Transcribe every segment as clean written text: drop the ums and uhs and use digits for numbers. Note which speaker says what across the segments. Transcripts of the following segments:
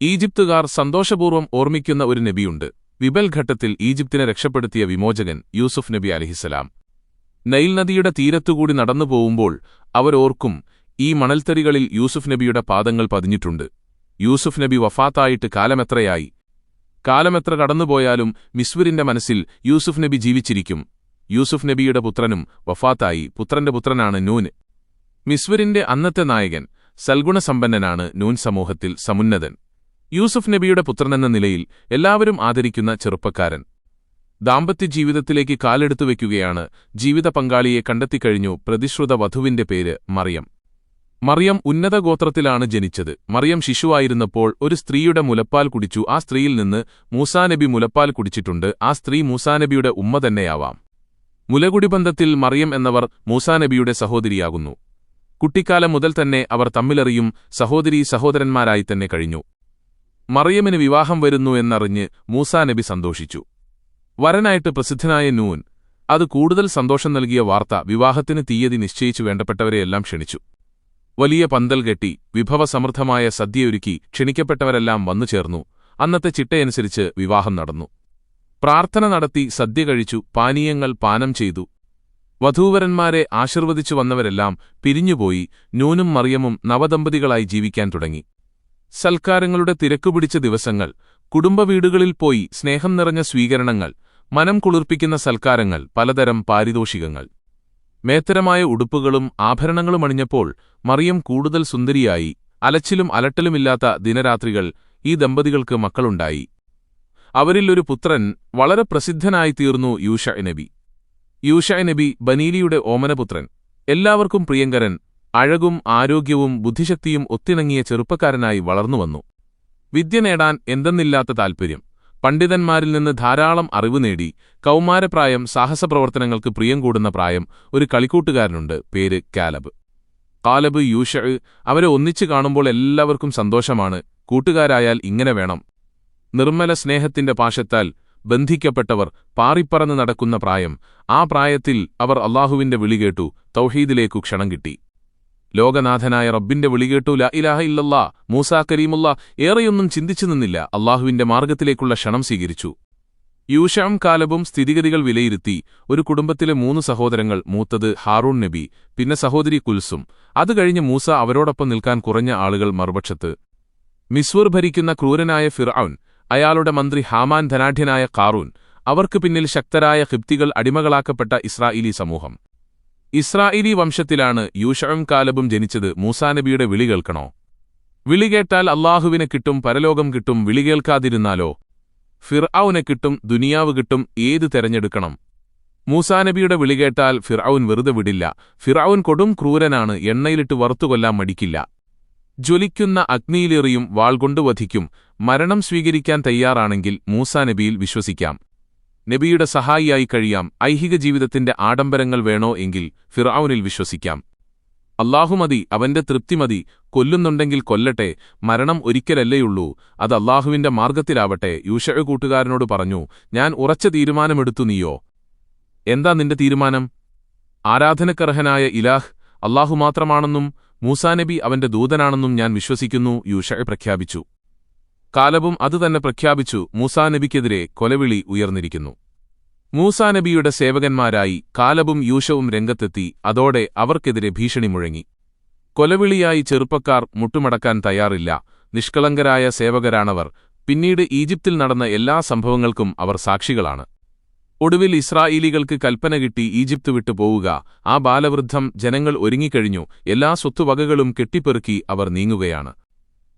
Speaker 1: ഈജിപ്തുകാർ സന്തോഷപൂർവ്വം ഓർമ്മിക്കുന്ന ഒരു നബിയുണ്ട്. വിപൽഘട്ടത്തിൽ ഈജിപ്തിനെ രക്ഷപ്പെടുത്തിയ വിമോചകൻ യൂസുഫ് നബി അലൈഹിസ്സലാം. നൈൽ നദിയുടെ തീരത്തുകൂടി നടന്നുപോവുമ്പോൾ അവരോർക്കും, ഈ മണൽത്തരികളിൽ യൂസുഫ് നബിയുടെ പാദങ്ങൾ പതിഞ്ഞിട്ടുണ്ട്. യൂസുഫ് നബി വഫാത്തായിട്ട് കാലമെത്രയായി? കാലമെത്ര കടന്നുപോയാലും മിസ്വരിന്റെ മനസ്സിൽ യൂസുഫ് നബി ജീവിച്ചിരിക്കും. യൂസുഫ് നബിയുടെ പുത്രനും വഫാത്തായി. പുത്രന്റെ പുത്രനാണ് നൂൻ. മിസ്വരിന്റെ അന്നത്തെ നായകൻ. സൽഗുണസമ്പന്നനാണ് നൂൻ. സമൂഹത്തിൽ സമുന്നതൻ. യൂസുഫ് നബിയുടെ പുത്രനെന്ന നിലയിൽ എല്ലാവരും ആദരിക്കുന്ന ചെറുപ്പക്കാരൻ. ദാമ്പത്യ ജീവിതത്തിലേക്ക് കാലെടുത്തുവെക്കുകയാണ്. ജീവിത പങ്കാളിയെ കണ്ടെത്തിക്കഴിഞ്ഞു. പ്രതിശ്രുത വധുവിന്റെ പേര് മറിയം. മറിയം ഉന്നത ഗോത്രത്തിലാണ് ജനിച്ചത്. മറിയം ശിശുവായിരുന്നപ്പോൾ ഒരു സ്ത്രീയുടെ മുലപ്പാൽ കുടിച്ചു. ആ സ്ത്രീയിൽ നിന്ന് മൂസാനബി മുലപ്പാൽ കുടിച്ചിട്ടുണ്ട്. ആ സ്ത്രീ മൂസാനബിയുടെ ഉമ്മ തന്നെയാവാം. മുലകുടിബന്ധത്തിൽ മറിയം എന്നവർ മൂസാനബിയുടെ സഹോദരിയാകുന്നു. കുട്ടിക്കാലം മുതൽ തന്നെ അവർ തമ്മിലറിയും സഹോദരീ സഹോദരന്മാരായി തന്നെ കഴിഞ്ഞു. മറിയമിന് വിവാഹം വരുന്നു എന്നറിഞ്ഞ് മൂസാനബി സന്തോഷിച്ചു. വരനായിട്ട് പ്രസിദ്ധനായ നൂൻ. അത് കൂടുതൽ സന്തോഷം നൽകിയ വാർത്ത. വിവാഹത്തിന് തീയതി നിശ്ചയിച്ചു വേണ്ടപ്പെട്ടവരെയെല്ലാം ക്ഷണിച്ചു. വലിയ പന്തൽ കെട്ടി വിഭവസമൃദ്ധമായ സദ്യയൊരുക്കി ക്ഷണിക്കപ്പെട്ടവരെല്ലാം വന്നുചേർന്നു. അന്നത്തെ ചിട്ടയനുസരിച്ച് വിവാഹം നടന്നു. പ്രാർത്ഥന നടത്തി സദ്യ കഴിച്ചു. പാനീയങ്ങൾ പാനം ചെയ്തു. വധൂവരന്മാരെ ആശീർവദിച്ചു വന്നവരെല്ലാം പിരിഞ്ഞുപോയി. നൂനും മറിയമും നവദമ്പതികളായി ജീവിക്കാൻ തുടങ്ങി. സൽക്കാരങ്ങളുടെ തിരക്കുപിടിച്ച ദിവസങ്ങൾ. കുടുംബവീടുകളിൽ പോയി സ്നേഹം നിറഞ്ഞ സ്വീകരണങ്ങൾ, മനം കുളിർപ്പിക്കുന്ന സൽക്കാരങ്ങൾ, പലതരം പാരിതോഷികങ്ങൾ. മേത്തരമായ ഉടുപ്പുകളും ആഭരണങ്ങളും അണിഞ്ഞപ്പോൾ മറിയം കൂടുതൽ സുന്ദരിയായി. അലച്ചിലും അലട്ടലുമില്ലാത്ത ദിനരാത്രികൾ. ഈ ദമ്പതികൾക്ക് മക്കളുണ്ടായി. അവരിൽ ഒരു പുത്രൻ വളരെ പ്രസിദ്ധനായിത്തീർന്നു. യൂശഅ നബി. യൂശഅ നബി ബനീലിയുടെ ഓമനപുത്രൻ. എല്ലാവർക്കും പ്രിയങ്കരൻ. അഴകും ആരോഗ്യവും ബുദ്ധിശക്തിയും ഒത്തിണങ്ങിയ ചെറുപ്പക്കാരനായി വളർന്നുവന്നു. വിദ്യ നേടാൻ എന്തെന്നില്ലാത്ത താൽപര്യം. പണ്ഡിതന്മാരിൽ നിന്ന് ധാരാളം അറിവ് നേടി. കൗമാരപ്രായം. സാഹസപ്രവർത്തനങ്ങൾക്ക് പ്രിയം കൂടുന്ന പ്രായം. ഒരു കളിക്കൂട്ടുകാരനുണ്ട്. പേര് കാലബ്. കാലബ്, യൂശഅ. അവരെ ഒന്നിച്ചു കാണുമ്പോൾ എല്ലാവർക്കും സന്തോഷമാണ്. കൂട്ടുകാരായാൽ ഇങ്ങനെ വേണം. നിർമ്മല സ്നേഹത്തിന്റെ പാശത്താൽ ബന്ധിക്കപ്പെട്ടവർ പാറിപ്പറന്ന് നടക്കുന്ന പ്രായം. ആ പ്രായത്തിൽ അവർ അല്ലാഹുവിന്റെ വിളികേട്ടു. തൗഹീദിലേക്കു ക്ഷണം കിട്ടി. ലോകനാഥനായ റബ്ബിന്റെ വിളികേട്ടു. ലാ ഇലാഹ ഇല്ലല്ലാ, മൂസാ കരീമുല്ലാ. ഏറെയൊന്നും ചിന്തിച്ചു നിന്നില്ല. അല്ലാഹുവിന്റെ മാർഗ്ഗത്തിലേക്കുള്ള ക്ഷണം സ്വീകരിച്ചു. യൂശഅം കാലബും സ്ഥിതിഗതികൾ വിലയിരുത്തി. ഒരു കുടുംബത്തിലെ 3 സഹോദരങ്ങൾ. മൂത്തത് ഹാറൂൺ നബി, പിന്നെ സഹോദരി കുൽസും. അത് കഴിഞ്ഞ് മൂസ. അവരോടൊപ്പം നിൽക്കാൻ കുറഞ്ഞ ആളുകൾ മറുപക്ഷത്ത്. മിസ്വർ ഭരിക്കുന്ന ക്രൂരനായ ഫിർഔൻ, അയാളുടെ മന്ത്രി ഹാമാൻ, ധനാഢ്യനായ ഖാറൂൻ. അവർക്ക് പിന്നിൽ ശക്തരായ ഖിബ്തികൾ, അടിമകളാക്കപ്പെട്ട ഇസ്രായേലി സമൂഹം. ഇസ്രായേലി വംശത്തിലാണ് യൂശഅം കാലബും ജനിച്ചത്. മൂസാനബിയുടെ വിളി കേൾക്കണോ? വിളി കേട്ടാൽ അല്ലാഹുവിനെ കിട്ടും, പരലോകം കിട്ടും. വിളി കേൾക്കാതിരുന്നാലോ? ഫിർഔനെ കിട്ടും, ദുനിയാവ് കിട്ടും. ഏത് തെരഞ്ഞെടുക്കണം? മൂസാനബിയുടെ വിളി കേട്ടാൽ ഫിർഔൻ വെറുതെ വിടില്ല. ഫിർഔൻ കൊടും ക്രൂരനാണ്. എണ്ണയിലിട്ട് വറുത്തുകൊല്ലാൻ മടിക്കില്ല. ജ്വലിക്കുന്ന അഗ്നിയിലെറിയും, വാൾകൊണ്ടു വധിക്കും. മരണം സ്വീകരിക്കാൻ തയ്യാറാണെങ്കിൽ മൂസാനബിയിൽ വിശ്വസിക്കാം. നബിയുടെ സഹായിയായി കഴിയാം. ഐഹിക ജീവിതത്തിന്റെ ആഡംബരങ്ങൾ വേണോ എങ്കിൽ ഫിർഔനിൽ വിശ്വസിക്കാം. അല്ലാഹു മതി, അവന്റെ തൃപ്തി മതി. കൊല്ലുന്നുണ്ടെങ്കിൽ കൊല്ലട്ടെ. മരണം ഒരിക്കലല്ലേയുള്ളൂ. അത് അല്ലാഹുവിന്റെ മാർഗ്ഗത്തിലാവട്ടെ. യൂശഅ കൂട്ടുകാരനോട് പറഞ്ഞു, ഞാൻ ഉറച്ച തീരുമാനമെടുത്തു. നീയോ? എന്താ നിന്റെ തീരുമാനം? ആരാധനക്കർഹനായ ഇലാഹ് അല്ലാഹു മാത്രമാണെന്നും മൂസാനബി അവന്റെ ദൂതനാണെന്നും ഞാൻ വിശ്വസിക്കുന്നു. യൂശഅ പ്രഖ്യാപിച്ചു. കാലബും അതുതന്നെ പ്രഖ്യാപിച്ചു. മൂസാനബിക്കെതിരെ കൊലവിളി ഉയർന്നിരിക്കുന്നു. മൂസാനബിയുടെ സേവകന്മാരായി കാലബും യൂശവും രംഗത്തെത്തി. അതോടെ അവർക്കെതിരെ ഭീഷണി മുഴങ്ങി. കൊലവിളിയായി ചെറുപ്പക്കാർ മുട്ടുമടക്കാൻ തയ്യാറില്ല. നിഷ്കളങ്കരായ സേവകരാണവർ. പിന്നീട് ഈജിപ്തിൽ നടന്ന എല്ലാ സംഭവങ്ങൾക്കും അവർ സാക്ഷികളാണ്. ഒടുവിൽ ഇസ്രായേലികൾക്ക് കൽപ്പന കിട്ടി, ഈജിപ്ത് വിട്ടു പോവുക. ആ ബാലവൃദ്ധം ജനങ്ങൾ ഒരുങ്ങിക്കഴിഞ്ഞു. എല്ലാ സ്വത്തുവകകളും കെട്ടിപ്പെറുക്കി അവർ നീങ്ങുകയാണ്.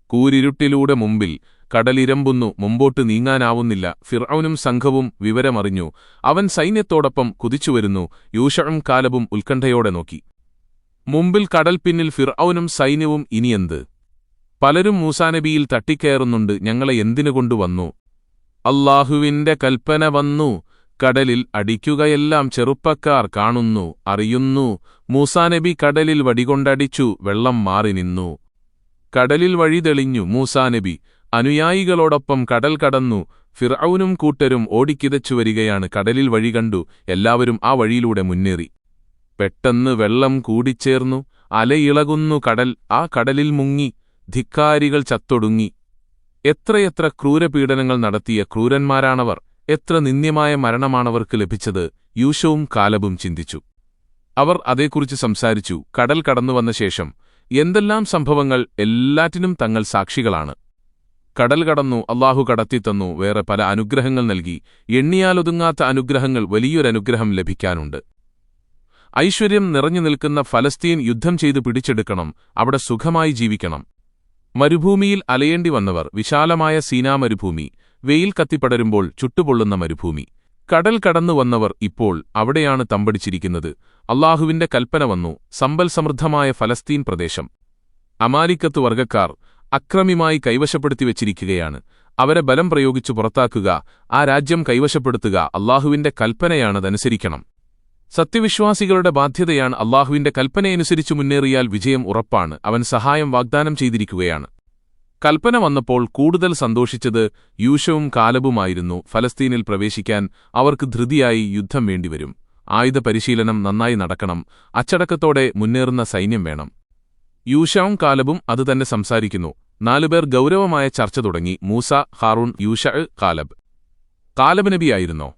Speaker 1: കൂരിരുട്ടിലൂടെ മുമ്പിൽ കടലിരമ്പുന്നു. മുമ്പോട്ട് നീങ്ങാനാവുന്നില്ല. ഫിർഔനും സംഘവും വിവരമറിഞ്ഞു. അവൻ സൈന്യത്തോടൊപ്പം കുതിച്ചുവരുന്നു. യൂശഅം കാലബും ഉത്കണ്ഠയോടെ നോക്കി. മുമ്പിൽ കടൽ, പിന്നിൽ ഫിർഔനും സൈന്യവും. ഇനിയെന്ത്? പലരും മൂസാനബിയിൽ തട്ടിക്കയറുന്നുണ്ട്. ഞങ്ങളെ എന്തിനുകൊണ്ടുവന്നു? അല്ലാഹുവിന്റെ കൽപ്പന വന്നു. കടലിൽ അടിക്കുകയെല്ലാം ചെറുപ്പക്കാർ കാണുന്നു, അറിയുന്നു. മൂസാനബി കടലിൽ വടികൊണ്ടടിച്ചു. വെള്ളം മാറി നിന്നു. കടലിൽ വഴി തെളിഞ്ഞു. മൂസാനബി അനുയായികളോടൊപ്പം കടൽ കടന്നു. ഫിർഔനും കൂട്ടരും ഓടിക്കിതച്ചു വരികയാണ്. കടലിൽ വഴി കണ്ടു. എല്ലാവരും ആ വഴിയിലൂടെ മുന്നേറി. പെട്ടെന്ന് വെള്ളം കൂടിച്ചേർന്നു. അലയിളകുന്നു കടൽ. ആ കടലിൽ മുങ്ങി ധിക്കാരികൾ ചത്തൊടുങ്ങി. എത്രയെത്ര ക്രൂരപീഡനങ്ങൾ നടത്തിയ ക്രൂരന്മാരാണവർ, എത്ര നിന്ദ്യമായ മരണമാണവർക്ക് ലഭിച്ചത്. യൂശവും കാലബും ചിന്തിച്ചു. അവർ അതേക്കുറിച്ച് സംസാരിച്ചു. കടൽ കടന്നുവന്ന ശേഷം എന്തെല്ലാം സംഭവങ്ങൾ, എല്ലാറ്റിനും തങ്ങൾ സാക്ഷികളാണ്. കടൽ കടന്നു, അല്ലാഹു കടത്തിത്തന്നു, വേറെ പല അനുഗ്രഹങ്ങൾ നൽകി. എണ്ണിയാലൊതുങ്ങാത്ത അനുഗ്രഹങ്ങൾ, വലിയൊരനുഗ്രഹം ലഭിക്കാനുണ്ട്. ഐശ്വര്യം നിറഞ്ഞു നിൽക്കുന്ന ഫലസ്തീൻ യുദ്ധം ചെയ്തു പിടിച്ചെടുക്കണം, അവിടെ സുഖമായി ജീവിക്കണം. മരുഭൂമിയിൽ അലയേണ്ടി വന്നവർ, വിശാലമായ സീനാ മരുഭൂമി, വെയിൽ കത്തിപ്പടരുമ്പോൾ ചുട്ടുപൊള്ളുന്ന മരുഭൂമി. കടൽ കടന്നു വന്നവർ ഇപ്പോൾ അവിടെയാണ് തമ്പടിച്ചിരിക്കുന്നത്. അല്ലാഹുവിന്റെ കൽപ്പന വന്നു. സമ്പൽ സമൃദ്ധമായ ഫലസ്തീൻ പ്രദേശം അമാലിക്കത്ത് വർഗക്കാർ അക്രമിമായി കൈവശപ്പെടുത്തിവച്ചിരിക്കുകയാണ്. അവരെ ബലം പ്രയോഗിച്ചു പുറത്താക്കുക, ആ രാജ്യം കൈവശപ്പെടുത്തുക അല്ലാഹുവിന്റെ കൽപ്പനയാണതനുസരിക്കണം. സത്യവിശ്വാസികളുടെ ബാധ്യതയാണ്. അല്ലാഹുവിന്റെ കൽപ്പനയനുസരിച്ചു മുന്നേറിയാൽ വിജയം ഉറപ്പാണ്. അവൻ സഹായം വാഗ്ദാനം ചെയ്തിരിക്കുകയാണ്. കൽപ്പന വന്നപ്പോൾ കൂടുതൽ സന്തോഷിച്ചത് യൂശവും കാലബുമായിരുന്നു. ഫലസ്തീനിൽ പ്രവേശിക്കാൻ അവർക്ക് ധൃതിയായി യുദ്ധം വേണ്ടിവരും. ആയുധ പരിശീലനം നന്നായി നടക്കണം. അച്ചടക്കത്തോടെ മുന്നേറുന്ന സൈന്യം വേണം. യൂശവും കാലബും അതുതന്നെ സംസാരിക്കുന്നു. 4 പേർ ഗൗരവമായ ചർച്ച തുടങ്ങി. മൂസ, ഹാറൂൺ, യൂശഅ, കാലബ്. കാലബ് നബിയായിരുന്നോ?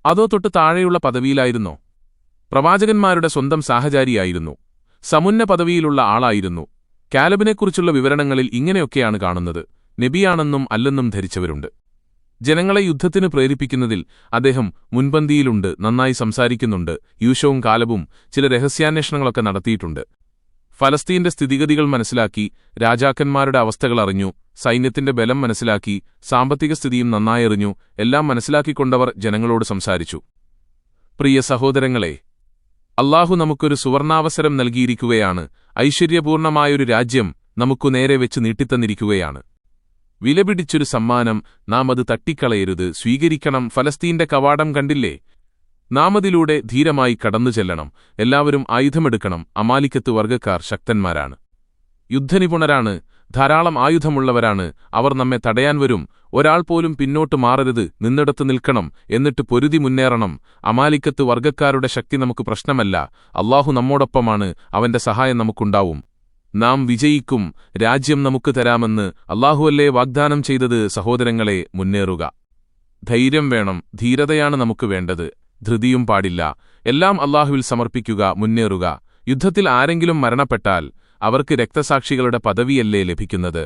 Speaker 1: അതോ തൊട്ട് താഴെയുള്ള പദവിയിലായിരുന്നോ? പ്രവാചകന്മാരുടെ സ്വന്തം സഹചാരിയായിരുന്നു. സമുന്ന പദവിയിലുള്ള ആളായിരുന്നു. കാലബിനെക്കുറിച്ചുള്ള വിവരണങ്ങളിൽ ഇങ്ങനെയൊക്കെയാണ് കാണുന്നത്. നബിയാണെന്നും അല്ലെന്നും ധരിച്ചവരുണ്ട്. ജനങ്ങളെ യുദ്ധത്തിന് പ്രേരിപ്പിക്കുന്നതിൽ അദ്ദേഹം മുൻപന്തിയിലുണ്ട്, നന്നായി സംസാരിക്കുന്നുണ്ട്. യൂശവും കാലബും ചില രഹസ്യാന്വേഷണങ്ങളൊക്കെ നടത്തിയിട്ടുണ്ട്. ഫലസ്തീന്റെ സ്ഥിതിഗതികൾ മനസ്സിലാക്കി, രാജാക്കന്മാരുടെ അവസ്ഥകൾ അറിഞ്ഞു, സൈന്യത്തിന്റെ ബലം മനസ്സിലാക്കി, സാമ്പത്തിക സ്ഥിതിയും നന്നായറിഞ്ഞു. എല്ലാം മനസ്സിലാക്കിക്കൊണ്ടവർ ജനങ്ങളോട് സംസാരിച്ചു. പ്രിയ സഹോദരങ്ങളെ, അല്ലാഹു നമുക്കൊരു സുവർണാവസരം നൽകിയിരിക്കുകയാണ്. ഐശ്വര്യപൂർണമായൊരു രാജ്യം നമുക്കു നേരെ വെച്ച് നീട്ടിത്തന്നിരിക്കുകയാണ്. വിലപിടിച്ചൊരു സമ്മാനം. നാം അത് തട്ടിക്കളയരുത്, സ്വീകരിക്കണം. ഫലസ്തീന്റെ കവാടം കണ്ടില്ലേ? നാം അതിലൂടെ ധീരമായി കടന്നു ചെല്ലണം. എല്ലാവരും ആയുധമെടുക്കണം. അമാലിക്കത്ത് വർഗക്കാർ ശക്തന്മാരാണ്, യുദ്ധനിപുണരാണ്, ധാരാളം ആയുധമുള്ളവരാണ്. അവർ നമ്മെ തടയാൻ വരും. ഒരാൾ പോലും പിന്നോട്ട് മാറരുത്, നിന്നിടത്ത് നിൽക്കണം, എന്നിട്ട് പൊരുതി മുന്നേറണം. അമാലിക്കത്ത് വർഗക്കാരുടെ ശക്തി നമുക്ക് പ്രശ്നമല്ല. അല്ലാഹു നമ്മോടൊപ്പമാണ്, അവന്റെ സഹായം നമുക്കുണ്ടാവും. നാം വിജയിക്കും, രാജ്യം നമുക്ക് തരാമെന്ന് അല്ലാഹുവല്ലേ വാഗ്ദാനം ചെയ്തത്. സഹോദരങ്ങളെ, മുന്നേറുക. ധൈര്യം വേണം, ധീരതയാണ് നമുക്ക് വേണ്ടത്. ധൃതിയും പാടില്ല. എല്ലാം അല്ലാഹുവിൽ സമർപ്പിക്കുക, മുന്നേറുക. യുദ്ധത്തിൽ ആരെങ്കിലും മരണപ്പെട്ടാൽ അവർക്ക് രക്തസാക്ഷികളുടെ പദവിയല്ലേ ലഭിക്കുന്നത്?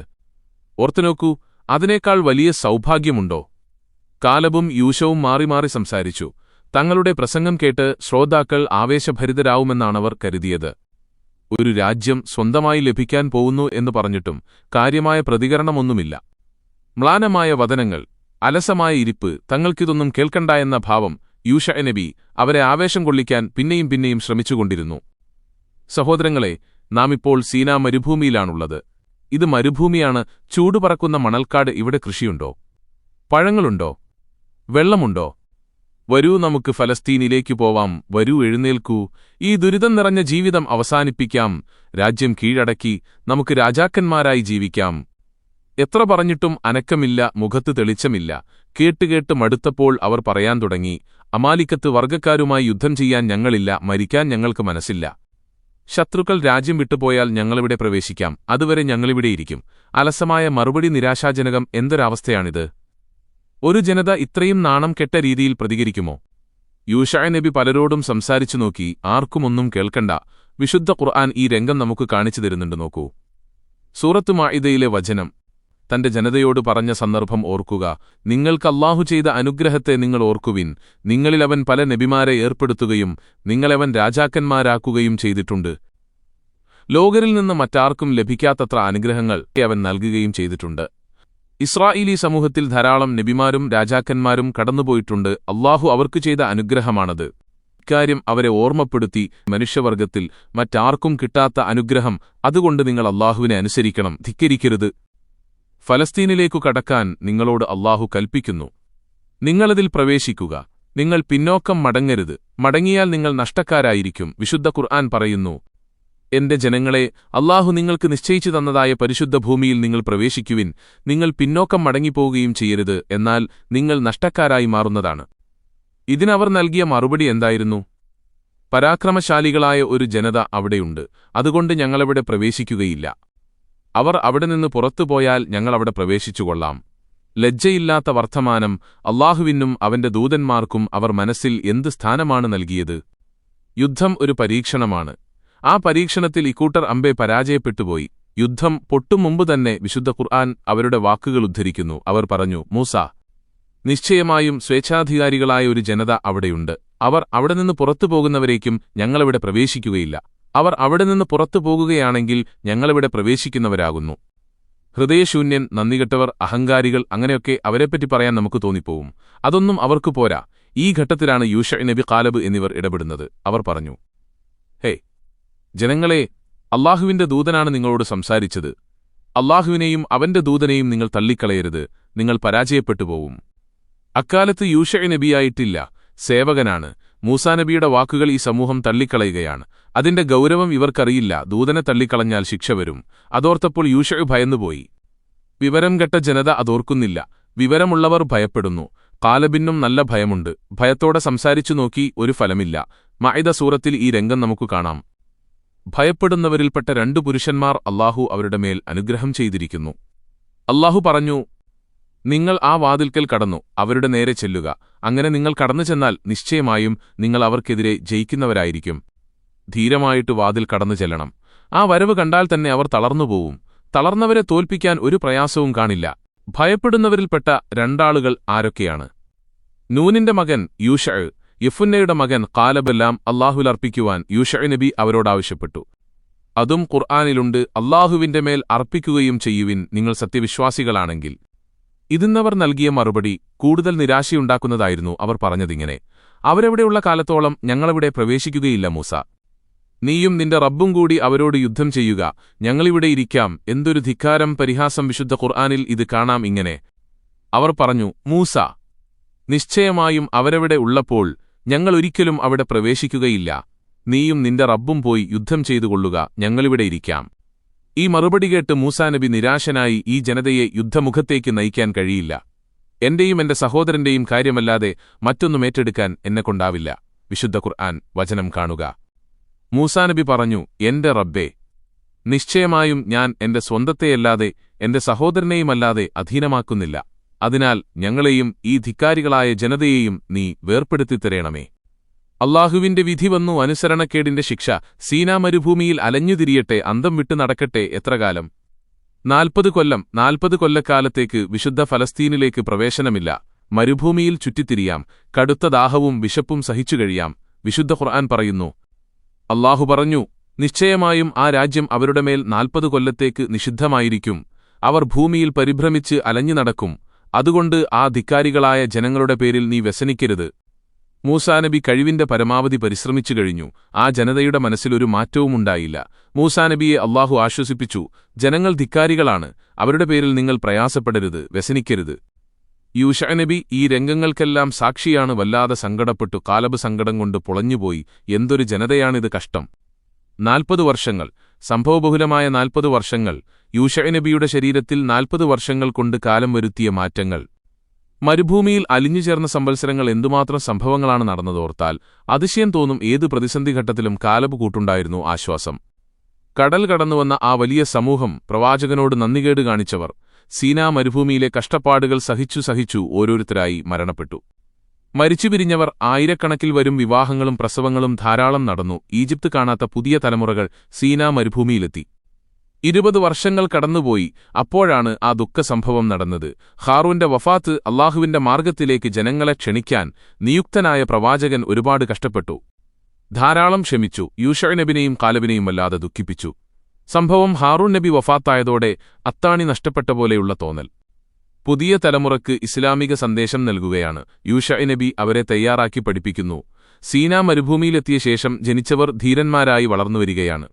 Speaker 1: ഓർത്തുനോക്കൂ, അതിനേക്കാൾ വലിയ സൗഭാഗ്യമുണ്ടോ? കാലബും യൂശവും മാറി മാറി സംസാരിച്ചു. തങ്ങളുടെ പ്രസംഗം കേട്ട് ശ്രോതാക്കൾ ആവേശഭരിതരാവുമെന്നാണവർ കരുതിയത്. ഒരു രാജ്യം സ്വന്തമായി ലഭിക്കാൻ പോകുന്നു എന്ന് പറഞ്ഞിട്ടും കാര്യമായ പ്രതികരണമൊന്നുമില്ല. മ്ലാനമായ വദനങ്ങൾ, അലസമായ ഇരിപ്പ്. തങ്ങൾക്കിതൊന്നും കേൾക്കണ്ട എന്ന ഭാവം. യൂശഅ നബി അവരെ ആവേശം കൊള്ളിക്കാൻ പിന്നെയും പിന്നെയും ശ്രമിച്ചുകൊണ്ടിരുന്നു. സഹോദരങ്ങളെ, നാം ഇപ്പോൾ സീനാ മരുഭൂമിയിലാണുള്ളത്. ഇത് മരുഭൂമിയാണ്. ചൂടുപറക്കുന്ന മണൽക്കാട്. ഇവിടെ കൃഷിയുണ്ടോ? പഴങ്ങളുണ്ടോ? വെള്ളമുണ്ടോ? വരൂ, നമുക്ക് ഫലസ്തീനിലേക്കു പോവാം. വരൂ, എഴുന്നേൽക്കൂ. ഈ ദുരിതം നിറഞ്ഞ ജീവിതം അവസാനിപ്പിക്കാം. രാജ്യം കീഴടക്കി നമുക്ക് രാജാക്കന്മാരായി ജീവിക്കാം. എത്ര പറഞ്ഞിട്ടും അനക്കമില്ല, മുഖത്ത് തെളിച്ചമില്ല. കേട്ടുകേട്ട് മടുത്തപ്പോൾ അവർ പറയാൻ തുടങ്ങി, അമാലിക്കത്ത് വർഗക്കാരുമായി യുദ്ധം ചെയ്യാൻ ഞങ്ങളില്ല, മരിക്കാൻ ഞങ്ങൾക്ക് മനസ്സില്ല. ശത്രുക്കൾ രാജ്യം വിട്ടുപോയാൽ ഞങ്ങളിവിടെ പ്രവേശിക്കാം, അതുവരെ ഞങ്ങളിവിടെയിരിക്കും. അലസമായ മറുപടി, നിരാശാജനകം. എന്തൊരവസ്ഥയാണിത്? ഒരു ജനത ഇത്രയും നാണം കെട്ട രീതിയിൽ പ്രതികരിക്കുമോ? യൂശഅ നബി പലരോടും സംസാരിച്ചു നോക്കി. ആർക്കുമൊന്നും കേൾക്കണ്ട. വിശുദ്ധ ഖുർആൻ ഈ രംഗം നമുക്ക് കാണിച്ചു തരുന്നുണ്ട്. നോക്കൂ. സൂറത്ത് മാഇദയിലെ വചനം. തന്റെ ജനതയോട് പറഞ്ഞ സന്ദർഭം ഓർക്കുക. നിങ്ങൾക്ക് അല്ലാഹു ചെയ്ത അനുഗ്രഹത്തെ നിങ്ങൾ ഓർക്കുവിൻ. നിങ്ങളിൽ അവൻ പല നബിമാരെ ഏർപ്പെടുത്തുകയും നിങ്ങളവൻ രാജാക്കന്മാരാക്കുകയും ചെയ്തിട്ടുണ്ട്. ലോകരിൽ നിന്ന് മറ്റാർക്കും ലഭിക്കാത്തത്ര അനുഗ്രഹങ്ങൾ അവൻ നൽകുകയും ചെയ്തിട്ടുണ്ട്. ഇസ്രായേലി സമൂഹത്തിൽ ധാരാളം നബിമാരും രാജാക്കന്മാരും കടന്നുപോയിട്ടുണ്ട്. അല്ലാഹു അവർക്ക് ചെയ്ത അനുഗ്രഹമാണത്. ഇക്കാര്യം അവരെ ഓർമ്മപ്പെടുത്തി. മനുഷ്യവർഗത്തിൽ മറ്റാർക്കും കിട്ടാത്ത അനുഗ്രഹം. അതുകൊണ്ട് നിങ്ങൾ അല്ലാഹുവിനെ അനുസരിക്കണം, ധിക്കരിക്കരുത്. ഫലസ്തീനിലേക്കു കടക്കാൻ നിങ്ങളോട് അല്ലാഹു കൽപ്പിക്കുന്നു. നിങ്ങളതിൽ പ്രവേശിക്കുക. നിങ്ങൾ പിന്നോക്കം മടങ്ങരുത്. മടങ്ങിയാൽ നിങ്ങൾ നഷ്ടക്കാരായിരിക്കും. വിശുദ്ധ ഖുർആൻ പറയുന്നു, എന്റെ ജനങ്ങളെ, അല്ലാഹു നിങ്ങൾക്ക് നിശ്ചയിച്ചു തന്നതായ പരിശുദ്ധ ഭൂമിയിൽ നിങ്ങൾ പ്രവേശിക്കുവിൻ. നിങ്ങൾ പിന്നോക്കം മടങ്ങിപ്പോവുകയും ചെയ്യരുത്, എന്നാൽ നിങ്ങൾ നഷ്ടക്കാരായി മാറുന്നതാണ്. ഇതിനവർ നൽകിയ മറുപടി എന്തായിരുന്നു? പരാക്രമശാലികളായ ഒരു ജനത അവിടെയുണ്ട്, അതുകൊണ്ട് ഞങ്ങളവിടെ പ്രവേശിക്കുകയില്ല. അവർ അവിടെ നിന്ന് പുറത്തുപോയാൽ ഞങ്ങളവിടെ പ്രവേശിച്ചുകൊള്ളാം. ലജ്ജയില്ലാത്ത വർത്തമാനം. അല്ലാഹുവിനും അവന്റെ ദൂതന്മാർക്കും അവർ മനസ്സിൽ എന്ത് സ്ഥാനമാണ് നൽകിയത്? യുദ്ധം ഒരു പരീക്ഷണമാണ്. ആ പരീക്ഷണത്തിൽ ഇക്കൂട്ടർ അമ്പെ പരാജയപ്പെട്ടുപോയി. യുദ്ധം പൊട്ടും മുമ്പ് തന്നെ വിശുദ്ധ ഖുർആൻ അവരുടെ വാക്കുകൾ ഉദ്ധരിക്കുന്നു. അവർ പറഞ്ഞു, മൂസാ, നിശ്ചയമായും സ്വേച്ഛാധികാരികളായ ഒരു ജനത അവിടെയുണ്ട്. അവർ അവിടെ നിന്ന് പുറത്തുപോകുന്നവരേക്കും ഞങ്ങളവിടെ പ്രവേശിക്കുകയില്ല. അവർ അവിടെ നിന്ന് പുറത്തു പോകുകയാണെങ്കിൽ ഞങ്ങളിവിടെ പ്രവേശിക്കുന്നവരാകുന്നു. ഹൃദയശൂന്യൻ, നന്ദികെട്ടവർ, അഹങ്കാരികൾ, അങ്ങനെയൊക്കെ അവരെപ്പറ്റി പറയാൻ നമുക്ക് തോന്നിപ്പോവും. അതൊന്നും അവർക്കു പോരാ. ഈ ഘട്ടത്തിലാണ് യൂശ നബി, കാലബ് എന്നിവർ ഇടപെടുന്നത്. അവർ പറഞ്ഞു, ഹേ ജനങ്ങളെ, അല്ലാഹുവിന്റെ ദൂതനാണ് നിങ്ങളോട് സംസാരിച്ചത്. അല്ലാഹുവിനെയും അവന്റെ ദൂതനെയും നിങ്ങൾ തള്ളിക്കളയരുത്. നിങ്ങൾ പരാജയപ്പെട്ടുപോവും. അക്കാലത്ത് യൂശ നബിയായിട്ടില്ല, സേവകനാണ്. മൂസാനബിയുടെ വാക്കുകൾ ഈ സമൂഹം തള്ളിക്കളയുകയാണ്. അതിന്റെ ഗൗരവം ഇവർക്കറിയില്ല. ദൂതനെ തള്ളിക്കളഞ്ഞാൽ ശിക്ഷ വരും. അതോർത്തപ്പോൾ യൂശ ഭയന്നുപോയി. വിവരം കെട്ട ജനത അതോർക്കുന്നില്ല. വിവരമുള്ളവർ ഭയപ്പെടുന്നു. കാലബിനും നല്ല ഭയമുണ്ട്. ഭയത്തോടെ സംസാരിച്ചു നോക്കി ഒരു ഫലമില്ല. മാഇദ സൂറത്തിൽ ഈ രംഗം നമുക്ക് കാണാം. ഭയപ്പെടുന്നവരിൽപ്പെട്ട 2 പുരുഷന്മാർ അല്ലാഹു അവരുടെ മേൽ അനുഗ്രഹം ചെയ്തിരിക്കുന്നു. അല്ലാഹു പറഞ്ഞു, നിങ്ങൾ ആ വാതിൽക്കൽ കടന്നു അവരുടെ നേരെ ചെല്ലുക. അങ്ങനെ നിങ്ങൾ കടന്നു ചെന്നാൽ നിശ്ചയമായും നിങ്ങൾ അവർക്കെതിരെ ജയിക്കുന്നവരായിരിക്കും. ധീരമായിട്ട് വാതിൽ കടന്നു ചെല്ലണം. ആ വരവ് കണ്ടാൽ തന്നെ അവർ തളർന്നുപോവും. തളർന്നവരെ തോൽപ്പിക്കാൻ ഒരു പ്രയാസവും കാണില്ല. ഭയപ്പെടുന്നവരിൽപ്പെട്ട 2 ആളുകൾ ആരൊക്കെയാണ്? നൂനിന്റെ മകൻ യൂശ, യഫുന്നയുടെ മകൻ കാലബെല്ലാം അല്ലാഹുവിലർപ്പിക്കുവാൻ യൂശ നബി അവരോടാവശ്യപ്പെട്ടു. അതും ഖുർആനിലുണ്ട്, അല്ലാഹുവിന്റെ മേൽ അർപ്പിക്കുകയും ചെയ്യുവിൻ നിങ്ങൾ സത്യവിശ്വാസികളാണെങ്കിൽ. ഇതിന്നവർ നൽകിയ മറുപടി കൂടുതൽ നിരാശയുണ്ടാക്കുന്നതായിരുന്നു. അവർ പറഞ്ഞതിങ്ങനെ, അവരെവിടെയുള്ള കാലത്തോളം ഞങ്ങളവിടെ പ്രവേശിക്കുകയില്ല മൂസ. നീയും നിന്റെ റബ്ബും കൂടി അവരോട് യുദ്ധം ചെയ്യുക. ഞങ്ങളിവിടെ ഇരിക്കാം. എന്തൊരു ധിക്കാരം, പരിഹാസം! വിശുദ്ധ ഖുർആനിൽ ഇത് കാണാം ഇങ്ങനെ. അവർ പറഞ്ഞു, മൂസ, നിശ്ചയമായും അവരവിടെ ഉള്ളപ്പോൾ ഞങ്ങളൊരിക്കലും അവിടെ പ്രവേശിക്കുകയില്ല. നീയും നിന്റെ റബ്ബും പോയി യുദ്ധം ചെയ്തുകൊള്ളുക. ഞങ്ങളിവിടെ ഇരിക്കാം. ഈ മറുപടി കേട്ട് മൂസാനബി നിരാശനായി, ഈ ജനതയെ യുദ്ധമുഖത്തേക്ക് നയിക്കാൻ കഴിയില്ല. എന്റെയും എന്റെ സഹോദരന്റെയും കാര്യമല്ലാതെ മറ്റൊന്നും ഏറ്റെടുക്കാൻ എന്നെക്കൊണ്ടാവില്ല. വിശുദ്ധ ഖുർആൻ വചനം കാണുക. മൂസാനബി പറഞ്ഞു, എന്റെ റബ്ബേ, നിശ്ചയമായും ഞാൻ എന്റെ സ്വന്തത്തെയല്ലാതെ എന്റെ സഹോദരനെയുമല്ലാതെ അധീനമാക്കുന്നില്ല. അതിനാൽ ഞങ്ങളെയും ഈ ധിക്കാരികളായ ജനതയെയും നീ വേർപ്പെടുത്തിത്തരേണമേ. അല്ലാഹുവിന്റെ വിധി വന്നു. അനുസരണക്കേടിന്റെ ശിക്ഷ. സീനാ മരുഭൂമിയിൽ അലഞ്ഞുതിരിയട്ടെ, അന്തം വിട്ടു നടക്കട്ടെ. എത്രകാലം? 40 കൊല്ലം. 40 കൊല്ലക്കാലത്തേക്ക് വിശുദ്ധ ഫലസ്തീനിലേക്ക് പ്രവേശനമില്ല. മരുഭൂമിയിൽ ചുറ്റിത്തിരിയാം. കടുത്ത ദാഹവും വിശപ്പും സഹിച്ചുകഴിയാം. വിശുദ്ധ ഖുർആൻ പറയുന്നു, അല്ലാഹു പറഞ്ഞു, നിശ്ചയമായും ആ രാജ്യം അവരുടെ മേൽ 40 കൊല്ലത്തേക്ക് നിഷിദ്ധമായിരിക്കും. അവർ ഭൂമിയിൽ പരിഭ്രമിച്ച് അലഞ്ഞു നടക്കും. അതുകൊണ്ട് ആ ധിക്കാരികളായ ജനങ്ങളുടെ പേരിൽ നീ വ്യസനിക്കരുത്. മൂസാനബി കഴിവിന്റെ പരമാവധി പരിശ്രമിച്ചു കഴിഞ്ഞു. ആ ജനതയുടെ മനസ്സിലൊരു മാറ്റവുമുണ്ടായില്ല. മൂസാനബിയെ അല്ലാഹു ആശ്വസിപ്പിച്ചു, ജനങ്ങൾ ധിക്കാരികളാണ്. അവരുടെ പേരിൽ നിങ്ങൾ പ്രയാസപ്പെടരുത്, വ്യസനിക്കരുത്. യൂശ നബി ഈ രംഗങ്ങൾക്കെല്ലാം സാക്ഷിയാണ്. വല്ലാതെ സങ്കടപ്പെട്ടു. കാലബ് സങ്കടം കൊണ്ട് പൊളഞ്ഞുപോയി. എന്തൊരു ജനതയാണിത്, കഷ്ടം! 40 വർഷങ്ങൾ, സംഭവബഹുലമായ 40 വർഷങ്ങൾ. യൂശ നബിയുടെ ശരീരത്തിൽ 40 വർഷങ്ങൾ കൊണ്ട് കാലം വരുത്തിയ മാറ്റങ്ങൾ. മരുഭൂമിയിൽ അലിഞ്ഞുചേർന്ന സംവത്സരങ്ങൾ. എന്തുമാത്രം സംഭവങ്ങളാണ് നടന്നതോർത്താൽ അതിശയം തോന്നും. ഏത് പ്രതിസന്ധി ഘട്ടത്തിലും കാലബ് കൂട്ടുണ്ടായിരുന്നു ആശ്വാസം. കടൽ കടന്നുവന്ന ആ വലിയ സമൂഹം, പ്രവാചകനോട് നന്ദികേട് കാണിച്ചവർ, സീനാ മരുഭൂമിയിലെ കഷ്ടപ്പാടുകൾ സഹിച്ചു ഓരോരുത്തരായി മരണപ്പെട്ടു. മരിച്ചുപിരിഞ്ഞവർ ആയിരക്കണക്കിൽ വരും. വിവാഹങ്ങളും പ്രസവങ്ങളും ധാരാളം നടന്നു. ഈജിപ്ത് കാണാത്ത പുതിയ തലമുറകൾ സീനാ മരുഭൂമിയിലെത്തി. 20 വർഷങ്ങൾ കടന്നുപോയി. അപ്പോഴാണ് ആ ദുഃഖസംഭവം നടന്നത്. ഹാറൂന്റെ വഫാത്ത്. അല്ലാഹുവിന്റെ മാർഗ്ഗത്തിലേക്ക് ജനങ്ങളെ ക്ഷണിക്കാൻ നിയുക്തനായ പ്രവാചകൻ ഒരുപാട് കഷ്ടപ്പെട്ടു. ധാരാളം ക്ഷമിച്ചു. യൂശ നബിനെയും കാലബിനെയും വല്ലാതെ ദുഃഖിപ്പിച്ചു. സംഭവം ഹാറൂൻ നബി വഫാത്തായതോടെ അത്താണി നഷ്ടപ്പെട്ട പോലെയുള്ള തോന്നൽ. പുതിയ തലമുറക്ക് ഇസ്ലാമിക സന്ദേശം നൽകുകയാണ്. യൂശ നബി അവരെ തയ്യാറാക്കി പഠിപ്പിക്കുന്നു. സീനാ മരുഭൂമിയിലെത്തിയ ശേഷം ജനിച്ചവർ ധീരന്മാരായി വളർന്നുവരികയാണ്.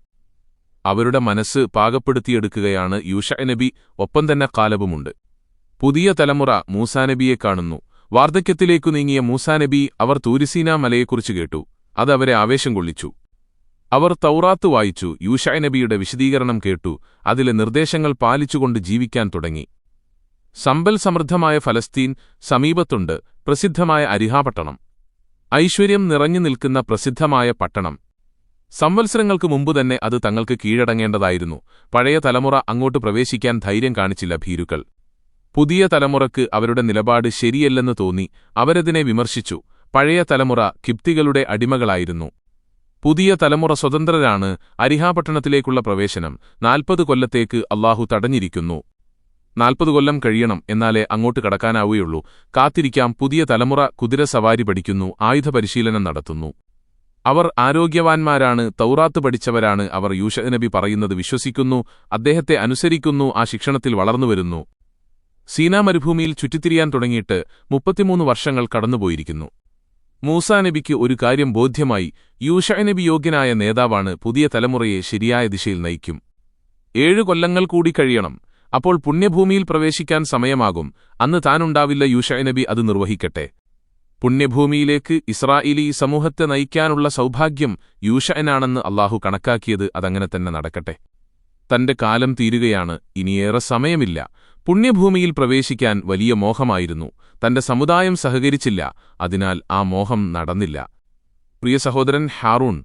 Speaker 1: അവരുടെ മനസ്സ് പാകപ്പെടുത്തിയെടുക്കുകയാണ് യൂശ നബി. ഒപ്പം തന്നെ കാലബുമുണ്ട്. പുതിയ തലമുറ മൂസാനബിയെ കാണുന്നു. വാർദ്ധക്യത്തിലേക്കു നീങ്ങിയ മൂസാനബി. അവർ തൂരിസീനാ മലയെക്കുറിച്ച് കേട്ടു. അത് അവരെ ആവേശം കൊള്ളിച്ചു. അവർ തൗറാത്ത് വായിച്ചു. യൂശ നബിയുടെ വിശദീകരണം കേട്ടു. അതിലെ നിർദ്ദേശങ്ങൾ പാലിച്ചുകൊണ്ട് ജീവിക്കാൻ തുടങ്ങി. സമ്പൽ സമൃദ്ധമായ ഫലസ്തീൻ സമീപത്തുണ്ട്. പ്രസിദ്ധമായ അരിഹാപട്ടണം, ഐശ്വര്യം നിറഞ്ഞു നിൽക്കുന്ന പ്രസിദ്ധമായ പട്ടണം. സംവത്സരങ്ങൾക്ക് മുമ്പുതന്നെ അത് തങ്ങൾക്ക് കീഴടങ്ങേണ്ടതായിരുന്നു. പഴയ തലമുറ അങ്ങോട്ട് പ്രവേശിക്കാൻ ധൈര്യം കാണിച്ചില്ല. ഭീരുക്കൾ പുതിയ തലമുറക്ക് അവരുടെ നിലപാട് ശരിയല്ലെന്ന് തോന്നി അവരതിനെ വിമർശിച്ചു. പഴയ തലമുറ കിപ്തികളുടെ അടിമകളായിരുന്നു. പുതിയ തലമുറ സ്വതന്ത്രരാണ്. അരിഹാപട്ടണത്തിലേക്കുള്ള പ്രവേശനം 40 കൊല്ലത്തേക്ക് അല്ലാഹു തടഞ്ഞിരിക്കുന്നു. 40 കൊല്ലം കഴിയണം, എന്നാലേ അങ്ങോട്ട് കടക്കാനാവുകയുള്ളൂ. കാത്തിരിക്കാം. പുതിയ തലമുറ കുതിരസവാരി പഠിക്കുന്നു, ആയുധ പരിശീലനം നടത്തുന്നു. അവർ ആരോഗ്യവാന്മാരാണ്, തൗറാത്ത് പഠിച്ചവരാണ്. അവർ യൂശ നബി പറയുന്നത് വിശ്വസിക്കുന്നു, അദ്ദേഹത്തെ അനുസരിക്കുന്നു, ആ ശിക്ഷണത്തിൽ വളർന്നുവരുന്നു. സീനാ മരുഭൂമിയിൽ ചുറ്റിത്തിരിയാൻ തുടങ്ങിയിട്ട് 33 വർഷങ്ങൾ കടന്നുപോയിരിക്കുന്നു. മൂസാ നബിക്ക് ഒരു കാര്യം ബോധ്യമായി, യൂശ നബി യോഗ്യനായ നേതാവാണ്, പുതിയ തലമുറയെ ശരിയായ ദിശയിൽ നയിക്കും. 7 കൊല്ലങ്ങൾ കൂടി കഴിയണം, അപ്പോൾ പുണ്യഭൂമിയിൽ പ്രവേശിക്കാൻ സമയമാകും. അന്ന് താനുണ്ടാവില്ല. യൂശ നബി അത് നിർവഹിക്കട്ടെ. പുണ്യഭൂമിയിലേക്ക് ഇസ്രായേലി സമൂഹത്തെ നയിക്കാനുള്ള സൗഭാഗ്യം യൂശനാണെന്ന് അല്ലാഹു കണക്കാക്കിയത് അതങ്ങനെ തന്നെ നടക്കട്ടെ. തന്റെ കാലം തീരുകയാണ്, ഇനിയേറെ സമയമില്ല. പുണ്യഭൂമിയിൽ പ്രവേശിക്കാൻ വലിയ മോഹമായിരുന്നു. തന്റെ സമുദായം സഹകരിച്ചില്ല, അതിനാൽ ആ മോഹം നടന്നില്ല. പ്രിയ സഹോദരൻ ഹാറൂൺ,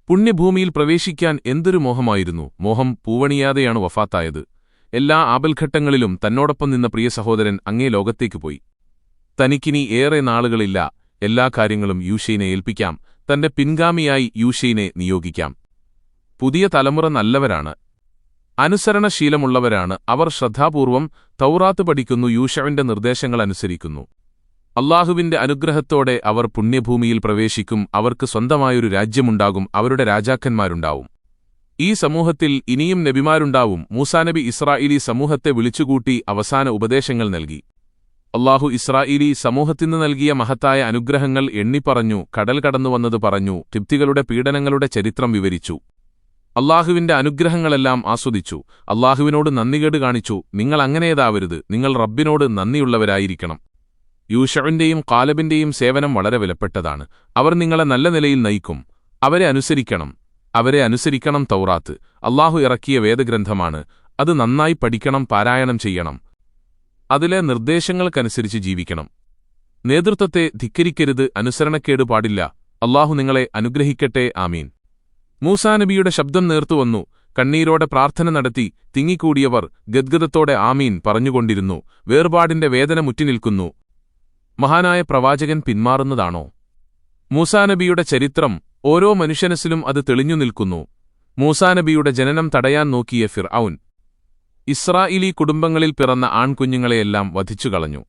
Speaker 1: പുണ്യഭൂമിയിൽ പ്രവേശിക്കാൻ എന്തൊരു മോഹമായിരുന്നു! മോഹം പൂവണിയാതെയാണ് വഫാത്തായത്. എല്ലാ ആപൽഘട്ടങ്ങളിലും തന്നോടൊപ്പം നിന്ന പ്രിയ സഹോദരൻ അങ്ങേ ലോകത്തേക്ക് പോയി. തനിക്കിനി ഏറെ നാളുകളില്ല. എല്ലാ കാര്യങ്ങളും യൂശയിനെ ഏൽപ്പിക്കാം. തന്റെ പിൻഗാമിയായി യൂശയിനെ നിയോഗിക്കാം. പുതിയ തലമുറ നല്ലവരാണ്, അനുസരണശീലമുള്ളവരാണ്. അവർ ശ്രദ്ധാപൂർവം തൗറാത്ത് പഠിക്കുന്നു, യൂശവിന്റെ നിർദ്ദേശങ്ങൾ അനുസരിക്കുന്നു. അല്ലാഹുവിന്റെ അനുഗ്രഹത്തോടെ അവർ പുണ്യഭൂമിയിൽ പ്രവേശിക്കും. അവർക്ക് സ്വന്തമായൊരു രാജ്യമുണ്ടാകും, അവരുടെ രാജാക്കന്മാരുണ്ടാവും. ഈ സമൂഹത്തിൽ ഇനിയും നബിമാരുണ്ടാവും. മൂസാനബി ഇസ്രായേലി സമൂഹത്തെ വിളിച്ചുകൂട്ടി അവസാന ഉപദേശങ്ങൾ നൽകി. അല്ലാഹു ഇസ്രായേലി സമൂഹത്തിനു നൽകിയ മഹത്തായ അനുഗ്രഹങ്ങൾ എണ്ണിപ്പറഞ്ഞു. കടൽ കടന്നുവന്നത് പറഞ്ഞു. കിപ്തികളുടെ പീഡനങ്ങളുടെ ചരിത്രം വിവരിച്ചു. അല്ലാഹുവിന്റെ അനുഗ്രഹങ്ങളെല്ലാം ആസ്വദിച്ചു. അല്ലാഹുവിനോട് നന്ദികേട് കാണിച്ചു. നിങ്ങൾ അങ്ങനെയതാവരുത്, നിങ്ങൾ റബ്ബിനോട് നന്ദിയുള്ളവരായിരിക്കണം. യൂശവിന്റെയും കാലബിന്റെയും സേവനം വളരെ വിലപ്പെട്ടതാണ്. അവർ നിങ്ങളെ നല്ല നിലയിൽ നയിക്കും. അവരെ അനുസരിക്കണം. തൗറാത്ത് അല്ലാഹു ഇറക്കിയ വേദഗ്രന്ഥമാണ്. അത് നന്നായി പഠിക്കണം, പാരായണം ചെയ്യണം. അതിലെ നിർദ്ദേശങ്ങൾക്കനുസരിച്ച് ജീവിക്കണം. നേതൃത്വത്തെ ധിക്കരിക്കരുത്, അനുസരണക്കേട് പാടില്ല. അല്ലാഹു നിങ്ങളെ അനുഗ്രഹിക്കട്ടെ. ആമീൻ. മൂസാനബിയുടെ ശബ്ദം നേർത്തുവന്നു. കണ്ണീരോടെ പ്രാർത്ഥന നടത്തി. തിങ്ങിക്കൂടിയവർ ഗദ്ഗദത്തോടെ ആമീൻ പറഞ്ഞുകൊണ്ടിരുന്നു. വേർപാടിന്റെ വേദന മുറ്റിനിൽക്കുന്നു. മഹാനായ പ്രവാചകൻ പിന്മാറുന്നതാണോ? മൂസാനബിയുടെ ചരിത്രം ഓരോ മനുഷ്യനസിലും അത് തെളിഞ്ഞു നിൽക്കുന്നു. മൂസാനബിയുടെ ജനനം തടയാൻ നോക്കിയ ഫിർഔൻ ഇസ്രായേലി കുടുംബങ്ങളിൽ പിറന്ന ആൺകുഞ്ഞുങ്ങളെയെല്ലാം വധിച്ചുകളഞ്ഞു.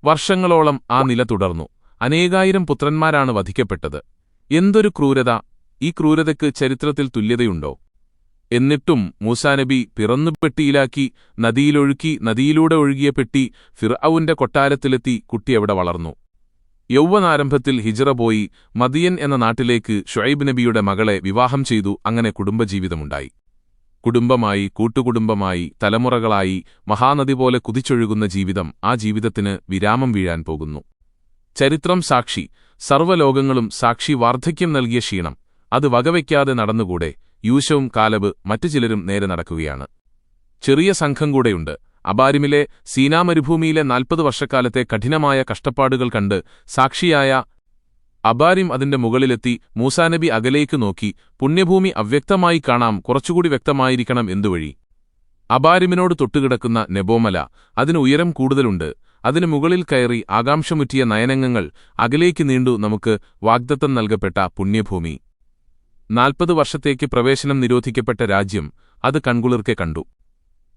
Speaker 1: വർഷങ്ങളോളം ആ നില തുടർന്നു. അനേകായിരം പുത്രന്മാരാണ് വധിക്കപ്പെട്ടത്. എന്തൊരു ക്രൂരത! ഈ ക്രൂരതയ്ക്ക് ചരിത്രത്തിൽ തുല്യതയുണ്ടോ? എന്നിട്ടും മൂസാനബി പിറന്നു പെട്ടിയിലാക്കി, നദിയിലൊഴുക്കി. നദിയിലൂടെ ഒഴുകിയ പെട്ടി ഫിർഔന്റെ കൊട്ടാരത്തിലെത്തി. കുട്ടി അവിടെ വളർന്നു. യൗവനാരംഭത്തിൽ ഹിജ്റ പോയി മദിയൻ എന്ന നാട്ടിലേക്ക് ഷുഐബ് നബിയുടെ മകളെ വിവാഹം ചെയ്തു. അങ്ങനെ കുടുംബജീവിതമുണ്ടായി. കുടുംബമായി, കൂട്ടുകുടുംബമായി, തലമുറകളായി മഹാനദി പോലെ കുതിച്ചൊഴുകുന്ന ജീവിതം. ആ ജീവിതത്തിന് വിരാമം വീഴാൻ പോകുന്നു. ചരിത്രം സാക്ഷി, സർവ്വലോകങ്ങളും സാക്ഷി. വാർദ്ധക്യം നൽകിയ ക്ഷീണം അത് വകവയ്ക്കാതെ നടന്നുകൂടെ? യൂശവും കാലബ് മറ്റു ചിലരും നേരെ നടക്കുകയാണ്. ചെറിയ സംഘം കൂടെയുണ്ട്. അബാരിമിലെ സീനാ മരുഭൂമിയിലെ 40 വർഷക്കാലത്തെ കഠിനമായ കഷ്ടപ്പാടുകൾ കണ്ട് സാക്ഷിയായ അബാരിം അതിന്റെ മുകളിലെത്തി. മൂസാനബി അകലേക്ക് നോക്കി. പുണ്യഭൂമി അവ്യക്തമായി കാണാം, കുറച്ചുകൂടി വ്യക്തമായിരിക്കണം. എന്തുവഴി? അബാരിമിനോട് തൊട്ടുകിടക്കുന്ന നെബോമല. അതിന് ഉയരം കൂടുതലുണ്ട്. അതിന് മുകളിൽ കയറി ആകാംക്ഷമുറ്റിയ നയനങ്ങൾ അകലേക്ക് നീണ്ടു. നമുക്ക് വാഗ്ദത്തം നൽകപ്പെട്ട പുണ്യഭൂമി. 40 വർഷത്തേക്ക് പ്രവേശനം നിരോധിക്കപ്പെട്ട രാജ്യം. അത് കൺകുളിർക്കെ കണ്ടു.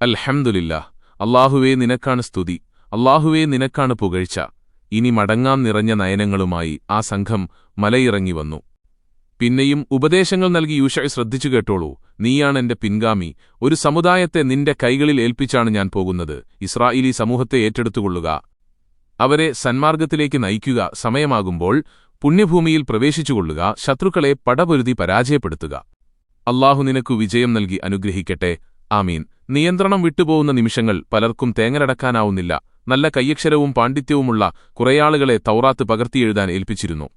Speaker 1: അൽഹംദുലില്ലാഹ്. അല്ലാഹുവേ നിനക്കാണ് സ്തുതി, അല്ലാഹുവേ നിനക്കാണ് പുകഴ്ച. ഇനി മടങ്ങാൻ നിറഞ്ഞ നയനങ്ങളുമായി ആ സംഘം മലയിറങ്ങി വന്നു. പിന്നെയും ഉപദേശങ്ങൾ നൽകി യൂശ ശ്രദ്ധിച്ചു കേട്ടോളൂ. നീയാണെന്റെ പിൻഗാമി. ഒരു സമുദായത്തെ നിന്റെ കൈകളിൽ ഏൽപ്പിച്ചാണ് ഞാൻ പോകുന്നത്. ഇസ്രായേലി സമൂഹത്തെ ഏറ്റെടുത്തുകൊള്ളുക, അവരെ സന്മാർഗത്തിലേക്ക് നയിക്കുക. സമയമാകുമ്പോൾ പുണ്യഭൂമിയിൽ പ്രവേശിച്ചുകൊള്ളുക. ശത്രുക്കളെ പടപൊരുതി പരാജയപ്പെടുത്തുക. അല്ലാഹു നിനക്കു വിജയം നൽകി അനുഗ്രഹിക്കട്ടെ. ആമീൻ. നിയന്ത്രണം വിട്ടുപോകുന്ന നിമിഷങ്ങൾ പലർക്കും തേങ്ങലടക്കാനാവുന്നില്ല. നല്ല കയ്യക്ഷരവും പാണ്ഡിത്യവുമുള്ള കുറേയാളുകളെ തൗറാത്ത് പകർത്തിയെഴുതാൻ ഏൽപ്പിച്ചിരുന്നു.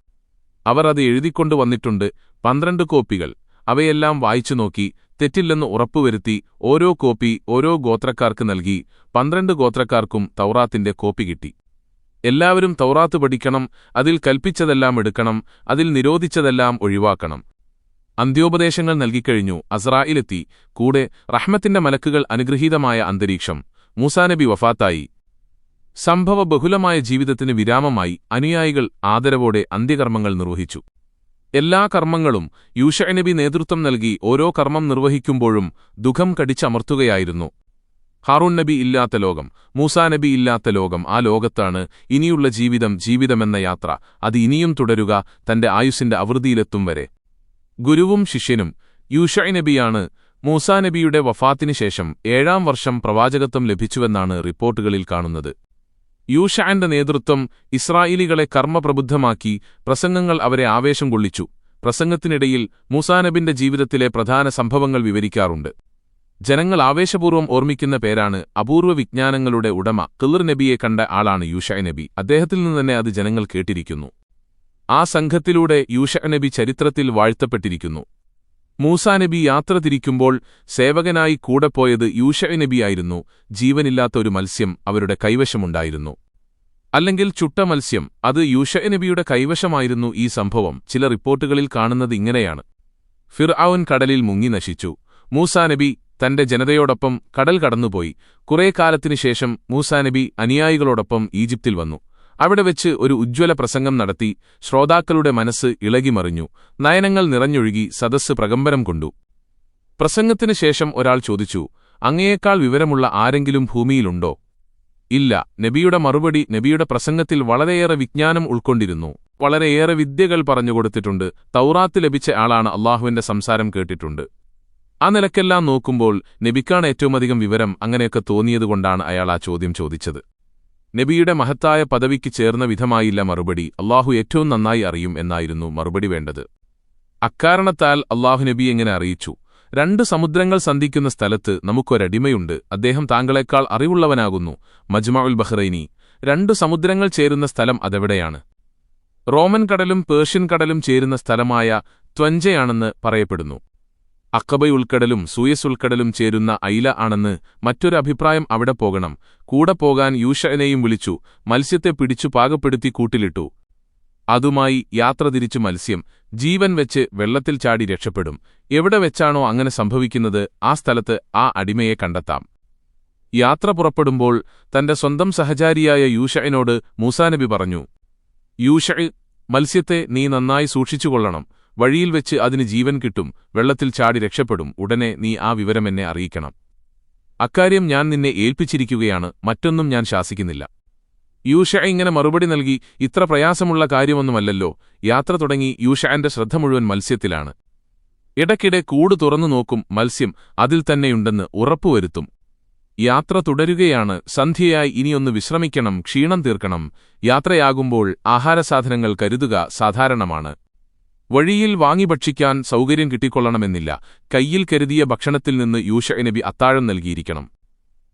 Speaker 1: അവർ അത് എഴുതിക്കൊണ്ടു വന്നിട്ടുണ്ട്. 12 കോപ്പികൾ. അവയെല്ലാം വായിച്ചു നോക്കി. തെറ്റില്ലെന്ന് ഉറപ്പുവരുത്തി. ഓരോ കോപ്പി ഓരോ ഗോത്രക്കാർക്ക് നൽകി. 12 ഗോത്രക്കാർക്കും തൗറാത്തിന്റെ കോപ്പി കിട്ടി. എല്ലാവരും തൗറാത്ത് പഠിക്കണം. അതിൽ കൽപ്പിച്ചതെല്ലാം എടുക്കണം, അതിൽ നിരോധിച്ചതെല്ലാം ഒഴിവാക്കണം. അന്ത്യോപദേശങ്ങൾ നൽകിക്കഴിഞ്ഞു. അസ്രായിലെത്തി. കൂടെ റഹ്മത്തിന്റെ മലക്കുകൾ. അനുഗ്രഹീതമായ അന്തരീക്ഷം. മൂസാനബി വഫാത്തായി. സംഭവ ബഹുലമായ ജീവിതത്തിന് വിരാമമായി. അനുയായികൾ ആദരവോടെ അന്ത്യകർമ്മങ്ങൾ നിർവഹിച്ചു. എല്ലാ കർമ്മങ്ങളും യൂശഅ നബി നേതൃത്വം നൽകി. ഓരോ കർമ്മം നിർവഹിക്കുമ്പോഴും ദുഃഖം കടിച്ചമർത്തുകയായിരുന്നു. ഹാറൂൻ നബി ഇല്ലാത്ത ലോകം, മൂസാ നബി ഇല്ലാത്ത ലോകം. ആ ലോകത്താണ് ഇനിയുള്ള ജീവിതമെന്ന യാത്ര. അത് ഇനിയും തുടരുക, തന്റെ ആയുസ്സിന്റെ അവൃതിയിലെത്തും വരെ. ഗുരുവും ശിഷ്യനും യൂശഅ നബിയാണ്. മൂസാ നബിയുടെ വഫാത്തിനു ശേഷം 7-ാം വർഷം പ്രവാചകത്വം ലഭിച്ചുവെന്നാണ് റിപ്പോർട്ടുകളിൽ കാണുന്നത്. യൂശഅന്റെ നേതൃത്വം ഇസ്രായേലികളെ കർമ്മപ്രബുദ്ധമാക്കി. പ്രസംഗങ്ങൾ അവരെ ആവേശം കൊള്ളിച്ചു. പ്രസംഗത്തിനിടയിൽ മൂസാനബിന്റെ ജീവിതത്തിലെ പ്രധാന സംഭവങ്ങൾ വിവരിക്കാറുണ്ട്. ജനങ്ങൾ ആവേശപൂർവ്വം ഓർമ്മിക്കുന്ന പേരാണ്. അപൂർവ വിജ്ഞാനങ്ങളുടെ ഉടമ ഖിളിർ നബിയെ കണ്ട ആളാണ് യൂശഅ നബി. അദ്ദേഹത്തിൽ നിന്ന് തന്നെ അത് ജനങ്ങൾ കേട്ടിരിക്കുന്നു. ആ സംഘത്തിലൂടെ യൂശഅ നബി ചരിത്രത്തിൽ വാഴ്ത്തപ്പെട്ടിരിക്കുന്നു. മൂസാ നബി യാത്ര തിരിക്കുമ്പോൾ സേവകനായി കൂടെ പോയത് യൂശഅ നബിയായിരുന്നു. ജീവനില്ലാത്ത ഒരു മത്സ്യം അവരുടെ കൈവശമുണ്ടായിരുന്നു. അല്ലെങ്കിൽ ചുട്ട മത്സ്യം. അത് യൂശഅ നബിയുടെ കൈവശമായിരുന്നു. ഈ സംഭവം ചില റിപ്പോർട്ടുകളിൽ കാണുന്നത് ഇങ്ങനെയാണ്. ഫിർഔൻ കടലിൽ മുങ്ങി നശിച്ചു. മൂസാ നബി തന്റെ ജനതയോടൊപ്പം കടൽ കടന്നുപോയി. കുറേ കാലത്തിനുശേഷം മൂസാ നബി അനുയായികളോടൊപ്പം ഈജിപ്തിൽ വന്നു. അവിടെ വെച്ച് ഒരു ഉജ്ജ്വല പ്രസംഗം നടത്തി. ശ്രോതാക്കളുടെ മനസ്സ് ഇളകിമറിഞ്ഞു. നയനങ്ങൾ നിറഞ്ഞൊഴുകി. സദസ്സ് പ്രകമ്പനം കൊണ്ടു. പ്രസംഗത്തിനു ശേഷം ഒരാൾ ചോദിച്ചു, അങ്ങയേക്കാൾ വിവരമുള്ള ആരെങ്കിലും ഭൂമിയിലുണ്ടോ? ഇല്ല. നബിയുടെ മറുപടി നബിയുടെ പ്രസംഗത്തിൽ വളരെയേറെ വിജ്ഞാനം ഉൾക്കൊണ്ടിരുന്നു. വളരെയേറെ വിദ്യകൾ പറഞ്ഞുകൊടുത്തിട്ടുണ്ട്. തൗറാത്ത് ലഭിച്ച ആളാണ്. അള്ളാഹുവിന്റെ സംസാരം കേട്ടിട്ടുണ്ട്. ആ നിലക്കെല്ലാം നോക്കുമ്പോൾ നബിക്കാണ് ഏറ്റവുമധികം വിവരം. അങ്ങനെയൊക്കെ തോന്നിയതുകൊണ്ടാണ് അയാൾ ആ ചോദ്യം ചോദിച്ചത്. നബിയുടെ മഹത്തായ പദവിക്ക് ചേർന്ന വിധമായില്ല മറുപടി. അള്ളാഹു ഏറ്റവും നന്നായി അറിയും എന്നായിരുന്നു മറുപടി വേണ്ടത്. അക്കാരണത്താൽ അള്ളാഹു നബി എങ്ങനെ അറിയിച്ചു? 2 സമുദ്രങ്ങൾ സന്ധിക്കുന്ന സ്ഥലത്ത് നമുക്കൊരടിമയുണ്ട്. അദ്ദേഹം താങ്കളെക്കാൾ അറിവുള്ളവനാകുന്നു. മജ്മഉൽ ബഹ്റൈനി. 2 സമുദ്രങ്ങൾ ചേരുന്ന സ്ഥലം അതെവിടെയാണ്? റോമൻ കടലും പേർഷ്യൻ കടലും ചേരുന്ന സ്ഥലമായ ത്വഞ്ചയാണെന്ന് പറയപ്പെടുന്നു. അഖബയുൾക്കടലും സൂയസ് ഉൾക്കടലും ചേരുന്ന ഐല ആണെന്ന് മറ്റൊരു അഭിപ്രായം. അവിടെ പോകണം. കൂടെ പോകാൻ യൂശഅനെയും വിളിച്ചു. മത്സ്യത്തെ പിടിച്ചു പാകപ്പെടുത്തി കൂട്ടിലിട്ടു. അതുമായി യാത്ര തിരിച്ചു. മത്സ്യം ജീവൻ വെച്ച് വെള്ളത്തിൽ ചാടി രക്ഷപ്പെടും. എവിടെ വെച്ചാണോ അങ്ങനെ സംഭവിക്കുന്നത് ആ സ്ഥലത്ത് ആ അടിമയെ കണ്ടെത്താം. യാത്ര പുറപ്പെടുമ്പോൾ തന്റെ സ്വന്തം സഹചാരിയായ യൂശഅനോട് മൂസാനബി പറഞ്ഞു, യൂശഅ, മത്സ്യത്തെ നീ നന്നായി സൂക്ഷിച്ചുകൊള്ളണം. വഴിയിൽ വെച്ച് അതിന് ജീവൻ കിട്ടും. വെള്ളത്തിൽ ചാടി രക്ഷപ്പെടും. ഉടനെ നീ ആ വിവരമെന്നെ അറിയിക്കണം. അക്കാര്യം ഞാൻ നിന്നെ ഏൽപ്പിച്ചിരിക്കുകയാണ്. മറ്റൊന്നും ഞാൻ ശാസിക്കുന്നില്ല. യൂശഅ ഇങ്ങനെ മറുപടി നൽകി. ഇത്ര പ്രയാസമുള്ള കാര്യമൊന്നുമല്ലല്ലോ. യാത്ര തുടങ്ങി. യൂശഅന്റെ ശ്രദ്ധ മുഴുവൻ മത്സ്യത്തിലാണ്. ഇടയ്ക്കിടെ കൂട് തുറന്നു നോക്കും. മത്സ്യം അതിൽ തന്നെയുണ്ടെന്ന് ഉറപ്പുവരുത്തും. യാത്ര തുടരുകയാണ്. സന്ധ്യയായി. ഇനിയൊന്ന് വിശ്രമിക്കണം. ക്ഷീണം തീർക്കണം. യാത്രയാകുമ്പോൾ ആഹാരസാധനങ്ങൾ കരുതുക സാധാരണമാണ്. വഴിയിൽ വാങ്ങി ഭക്ഷിക്കാൻ സൗകര്യം കിട്ടിക്കൊള്ളണമെന്നില്ല. കയ്യിൽ കരുതിയ ഭക്ഷണത്തിൽ നിന്ന് യൂശഅ നബി അത്താഴം നൽകിയിരിക്കണം.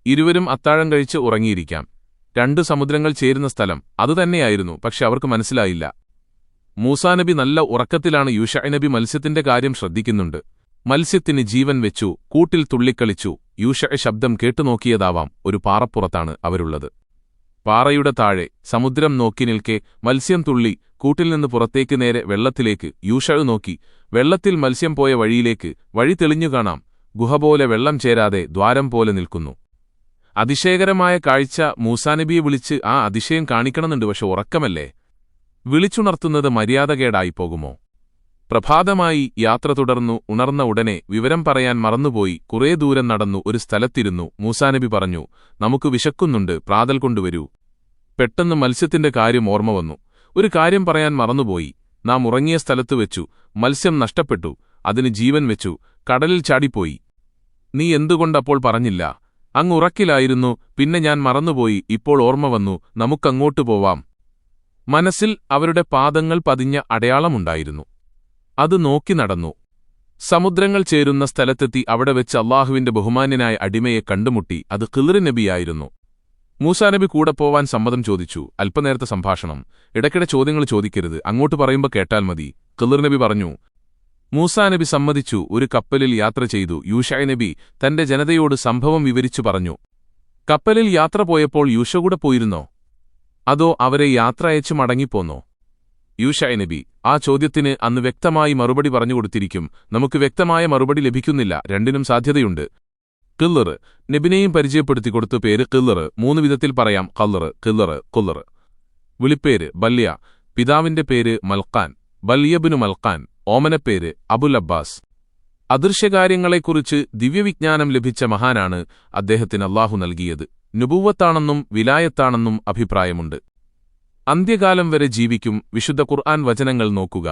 Speaker 1: ഇരുവരും അത്താഴം കഴിച്ച് ഉറങ്ങിയിരിക്കാം. 2 സമുദ്രങ്ങൾ ചേരുന്ന സ്ഥലം അതുതന്നെയായിരുന്നു. പക്ഷെ അവർക്ക് മനസ്സിലായില്ല. മൂസാ നബി നല്ല ഉറക്കത്തിലാണ്. യൂശഅ നബി മത്സ്യത്തിന്റെ കാര്യം ശ്രദ്ധിക്കുന്നുണ്ട്. മത്സ്യത്തിന് ജീവൻ വെച്ചു. കൂട്ടിൽ തുള്ളിക്കളിച്ചു. യൂശഅ ശബ്ദം കേട്ടുനോക്കിയതാവാം. ഒരു പാറപ്പുറത്താണ് അവരുള്ളത്. പാറയുടെ താഴെ സമുദ്രം നോക്കി നിൽക്കെ മത്സ്യം തുള്ളി. കൂട്ടിൽ നിന്ന് പുറത്തേക്ക് നേരെ വെള്ളത്തിലേക്ക്. യൂശഅ നോക്കി. വെള്ളത്തിൽ മത്സ്യം പോയ വഴിയിലേക്ക്. വഴി തെളിഞ്ഞു കാണാം. ഗുഹ പോലെ വെള്ളം ചേരാതെ ദ്വാരം പോലെ നിൽക്കുന്നു. അതിശയകരമായ കാഴ്ച. മൂസാനബിയെ വിളിച്ച് ആ അതിശയം കാണിക്കണമെന്നുണ്ട്. പക്ഷെ ഉറക്കമല്ലേ. വിളിച്ചുണർത്തുന്നത് മര്യാദകേടായിപ്പോകുമോ? പ്രഭാതമായി. യാത്ര തുടർന്നു. ഉണർന്ന ഉടനെ വിവരം പറയാൻ മറന്നുപോയി. കുറേ ദൂരം നടന്നു. ഒരു സ്ഥലത്തിരുന്നു. മൂസാനബി പറഞ്ഞു, നമുക്ക് വിശക്കുന്നുണ്ട്. പ്രാതൽ കൊണ്ടുവരൂ. പെട്ടെന്ന് മത്സ്യത്തിന്റെ കാര്യം ഓർമ്മ വന്നു. ഒരു കാര്യം പറയാൻ മറന്നുപോയി. നാം ഉറങ്ങിയ സ്ഥലത്ത് വെച്ചു മത്സ്യം നഷ്ടപ്പെട്ടു. അതിന് ജീവൻ വെച്ചു. കടലിൽ ചാടിപ്പോയി. നീ എന്തുകൊണ്ടപ്പോൾ പറഞ്ഞില്ല? അങ്ങ് ഉറക്കിലായിരുന്നു. പിന്നെ ഞാൻ മറന്നുപോയി. ഇപ്പോൾ ഓർമ്മ വന്നു. നമുക്കങ്ങോട്ട് പോവാം. മനസ്സിൽ അവരുടെ പാദങ്ങൾ പതിഞ്ഞ അടയാളമുണ്ടായിരുന്നു. അത് നോക്കി നടന്നു. സമുദ്രങ്ങൾ ചേരുന്ന സ്ഥലത്തെത്തി. അവിടെ വെച്ച് അള്ളാഹുവിന്റെ ബഹുമാന്യനായ അടിമയെ കണ്ടുമുട്ടി. അത് ഖിളിർ നബിയായിരുന്നു. മൂസാ നബി കൂടെ പോവാൻ സമ്മതം ചോദിച്ചു. അല്പനേരത്തെ സംഭാഷണം. ഇടയ്ക്കിടെ ചോദ്യങ്ങൾ ചോദിക്കരുത്. അങ്ങോട്ട് പറയുമ്പോൾ കേട്ടാൽ മതി. ഖിളിർ നബി പറഞ്ഞു. മൂസാ നബി സമ്മതിച്ചു. ഒരു കപ്പലിൽ യാത്ര ചെയ്തു. യൂശഅ നബി തന്റെ ജനതയോട് സംഭവം വിവരിച്ചു പറഞ്ഞു. കപ്പലിൽ യാത്ര പോയപ്പോൾ യൂശഅ കൂടെ പോയിരുന്നോ? അതോ അവരെ യാത്ര അയച്ചു മടങ്ങിപ്പോന്നോ? യൂശഅ നബി ആ ചോദ്യത്തിന് അന്ന് വ്യക്തമായി മറുപടി പറഞ്ഞുകൊടുത്തിരിക്കും. നമുക്ക് വ്യക്തമായ മറുപടി ലഭിക്കുന്നില്ല, രണ്ടിനും സാധ്യതയുണ്ട്. ഖിളർ നബിനെയും പരിചയപ്പെടുത്തിക്കൊടുത്തു. പേര് ഖിളർ 3 വിധത്തിൽ പറയാം: ഖല്ലർ, ഖിളർ, ഖുളർ. വിളിപ്പേര് ബല്യ, പിതാവിന്റെ പേര് മൽഖാൻ, ബല്യബ്നു മൽഖാൻ. ഓമനപ്പേര് അബുൽ അബ്ബാസ്. അദൃശ്യകാര്യങ്ങളെക്കുറിച്ച് ദിവ്യവിജ്ഞാനം ലഭിച്ച മഹാനാണ് അദ്ദേഹത്തിന് അല്ലാഹു നൽകിയത്. നുബുവത്താണെന്നും വിലായത്താണെന്നും അഭിപ്രായമുണ്ട്. അന്ത്യകാലം വരെ ജീവിക്കും. വിശുദ്ധ ഖുർആൻ വചനങ്ങൾ നോക്കുക.